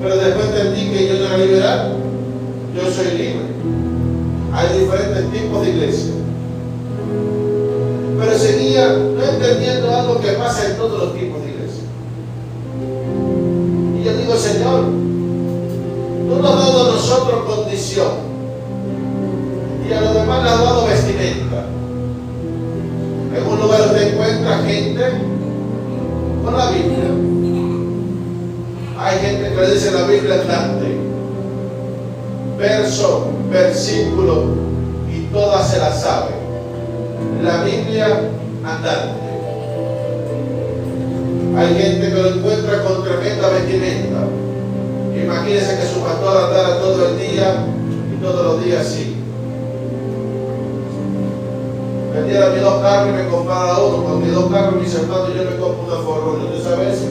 pero después entendí que yo no era liberal, yo soy libre. Hay diferentes tipos de iglesia, pero seguía no entendiendo algo que pasa en todos los tipos de iglesia. Y yo digo: Señor, tú nos has dado a nosotros condición y a los demás le has dado vestimenta. En un lugar usted encuentra gente con la Biblia. Hay gente que le dice la Biblia andante, verso, versículo, y todas se la sabe. La Biblia andante. Hay gente que lo encuentra con tremenda vestimenta. Imagínense que su pastor andara todo el día y todos los días así. Vendiera mis 2 carros y me comprara uno. Con mis 2 carros, mis hermanos, yo me compro una Forerunner. ¿Usted sabe eso?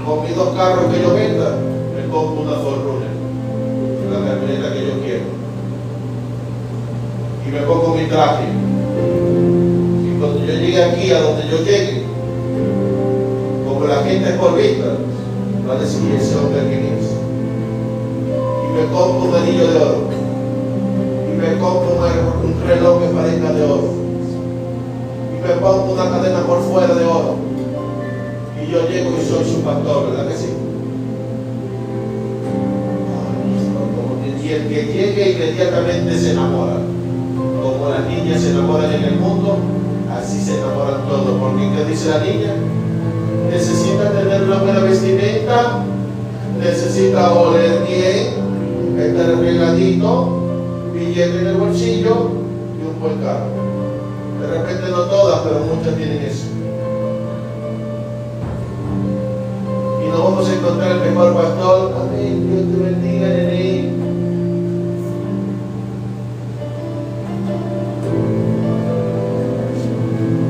Con mis 2 carros que yo venda, me compro una Forerunner, la camioneta que yo quiero. Y me pongo mi traje. Y cuando yo llegue aquí, a donde yo llegue, como la gente es por vista, va a decir ese hombre quién es. Y me compro un anillo de oro. Y me compro un reloj que parezca de oro. Y me pongo una cadena por fuera de oro. Y yo llego y soy su pastor, ¿verdad que sí? Y el que llegue inmediatamente se enamora. Como las niñas se enamoran en el mundo, así se enamoran todos. Porque ¿qué dice la niña? Necesita tener una buena vestimenta, necesita oler bien, estar arregladito, billete en el bolsillo y un buen carro. De repente no todas, pero muchas tienen eso. Y nos vamos a encontrar el mejor pastor. Amén, Dios te bendiga, nene.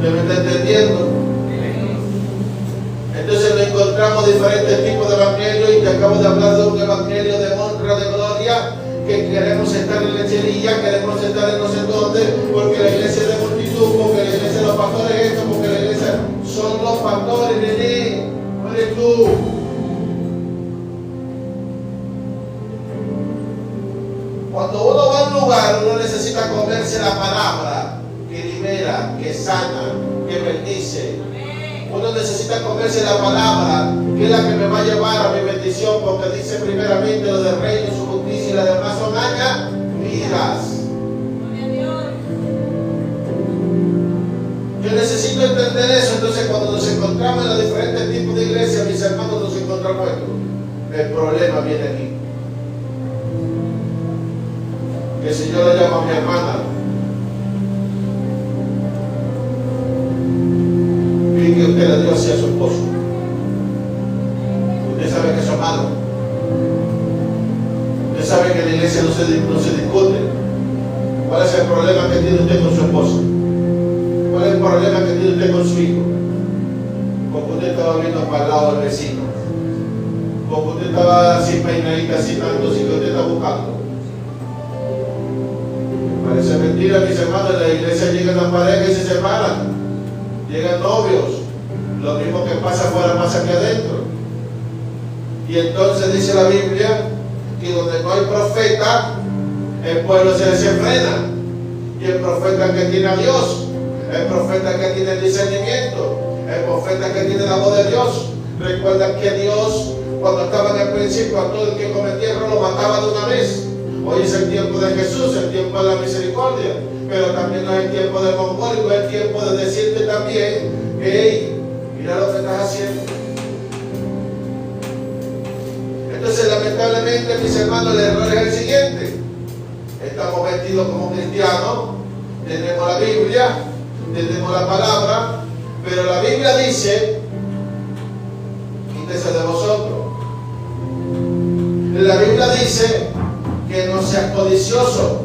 ¿Me está entendiendo? Entonces nos encontramos diferentes tipos de evangelio y te acabo de hablar de un evangelio de honra, de gloria, que queremos estar en lechería, queremos estar en no sé dónde, porque la iglesia es de multitud, porque la iglesia de los pastores es esto, porque la iglesia son los pastores, nene, no eres tú. Cuando uno va a un lugar, uno necesita comerse la palabra que libera, que sana, que bendice. Uno necesita comerse la palabra, que es la que me va a llevar a mi bendición, porque dice primeramente lo del reino, su justicia y las demás son añadidas. Yo necesito entender eso. Entonces cuando nos encontramos en los diferentes tipos de iglesias, mis hermanos, nos encontramos esto. El problema viene aquí. Que el Señor le llama a mi hermana. Y que usted le dio así a su esposo. Usted sabe que eso es malo. Usted sabe que en la iglesia no se discute. ¿Cuál es el problema que tiene usted con su esposa? ¿Cuál es el problema que tiene usted con su hijo? Porque usted estaba viendo para el lado del vecino. Porque usted estaba así peinadita, así tanto, así que usted está buscando. Parece mentira, mis hermanos. En la iglesia llegan las parejas y se separan. Llegan novios. Lo mismo que pasa afuera pasa aquí adentro. Y entonces dice la Biblia que donde no hay profeta, el pueblo se desenfrena. Y el profeta que tiene a Dios, el profeta que tiene el discernimiento, el profeta que tiene la voz de Dios. Recuerdan que Dios, cuando estaba en el principio, a todo el que cometía error lo mataba de una vez. Hoy es el tiempo de Jesús, el tiempo de la misericordia, pero también no es el tiempo del mongólico, es el tiempo de decirte también, hey, mira lo que estás haciendo. Entonces, lamentablemente, mis hermanos, el error es el siguiente. Estamos vestidos como cristianos, tenemos la Biblia, tenemos la palabra, pero la Biblia dice, quítese de vosotros. La Biblia dice que no seas codicioso,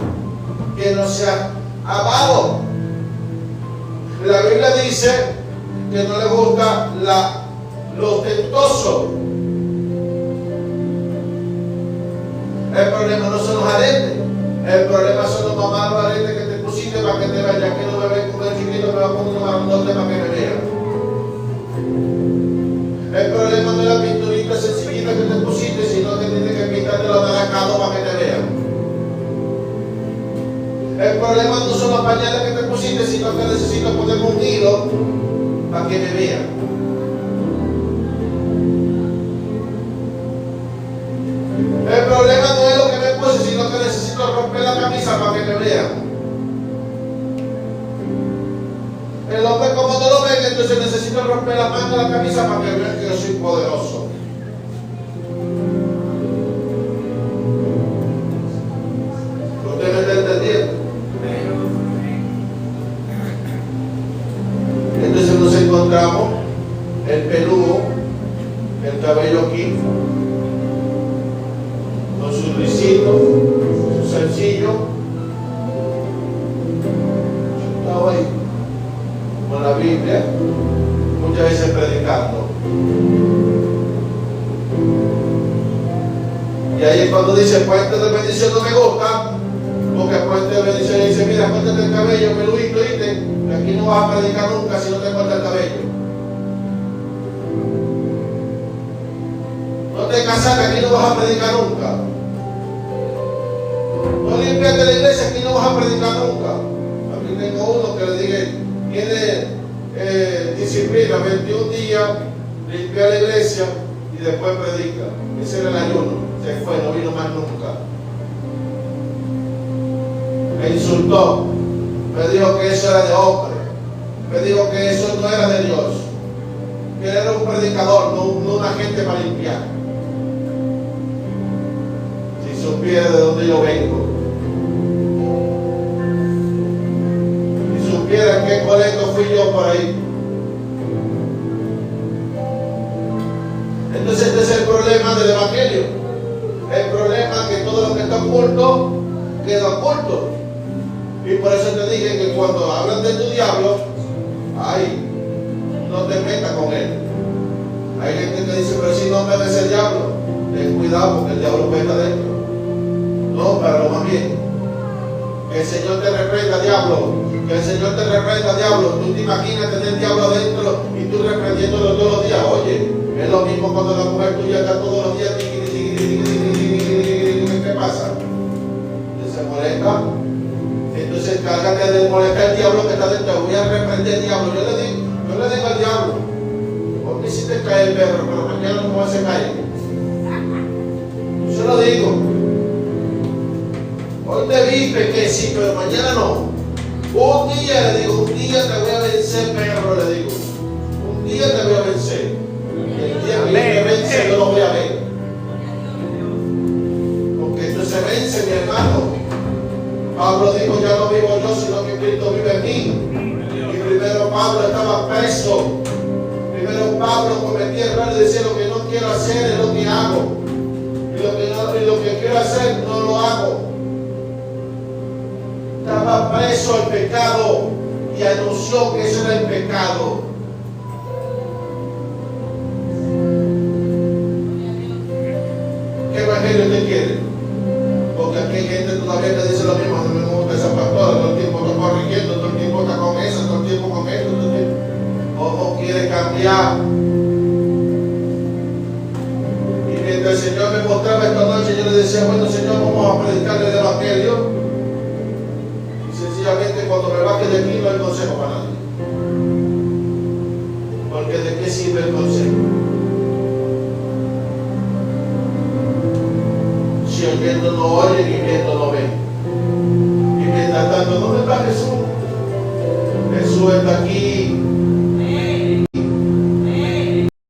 que no seas avaro. La Biblia dice que no le gusta lo ostentoso. El problema no son los aretes, el problema son los mamados aretes que te pusiste para que te vean. Ya que no me ven con el chiquito, me va a poner un marandote para que me vean. El problema no es la pinturita sencillita que te pusiste, sino que tienes que pintarte los naranjados para que te vean. El problema no son los pañales que te pusiste, sino que necesito ponerme un hilo para que me vean. El problema no es lo que me puse, sino que necesito romper la camisa para que me vean. El hombre, como no lo ven, entonces necesito romper la manga de la camisa para que vean que yo soy poderoso. ¿Usted me está entendiendo? Entonces nos encontramos Biblia, muchas veces predicando. Y ahí es cuando dice puente de bendición no me gusta, porque puente de bendición dice, mira, córtate el cabello, peludito, ¿viste? Que aquí no vas a predicar nunca si no te cortas el cabello. No te casaste, aquí no vas a predicar nunca. No limpiaste la iglesia, aquí no vas a predicar nunca. Aquí tengo uno que le dije, tiene disciplina, 21 días, limpia la iglesia y después predica. Ese era el ayuno. Se fue, no vino más nunca. Me insultó, me dijo que eso era de hombre, me dijo que eso no era de Dios, que era un predicador, no una gente para limpiar. Si supiera de dónde yo vengo, si supiera qué colecto fui yo por ahí. Entonces este es el problema del evangelio. El problema es que todo lo que está oculto queda oculto. Y por eso te dije que cuando hablan de tu diablo, ay, no te metas con él. Hay gente que dice, pero si no me ves el diablo, ten cuidado porque el diablo está adentro. No, pero más bien, que el Señor te reprenda, diablo. Que el Señor te reprenda, diablo. Tú te imaginas tener el diablo adentro y tú reprendiéndolo todos los días. Oye, es lo mismo cuando la mujer tuya está todos los días. ¿Qué pasa? ¿Se molesta? Entonces cárgate de molestar al diablo que está dentro. Voy a reprender al diablo. Yo le digo al diablo, ¿por qué si te cae el perro? Pero mañana no va a se caer. Yo se lo digo. Hoy te viste que sí, pero mañana no. Un día le digo, un día te voy a vencer, perro, le digo. Un día te voy a vencer. Y el día que me vence, yo lo voy a ver. Porque esto se vence, mi hermano. Pablo dijo, ya no vivo yo, sino que Cristo vive en mí. Y primero Pablo estaba preso. Primero Pablo cometía errores y decía, lo que no quiero hacer es lo que hago. Y lo que quiero hacer no lo hago. Estaba preso al pecado y anunció que eso era el pecado. ¿Qué evangelio te quiere? Porque aquí hay gente todavía que dice lo mismo. No me gusta esa pastora, todo el tiempo está corrigiendo, todo el tiempo está con eso, todo el tiempo con esto, todo el tiempo. O quiere cambiar. Y mientras el Señor me mostraba esta noche, yo le decía, bueno Señor, vamos a predicarle el evangelio. Sencillamente cuando me baje de aquí no hay consejo para nadie. Porque ¿de qué sirve el consejo? Si oyendo no oyen y viendo no ven. Y mientras tanto, ¿dónde está Jesús? Jesús está aquí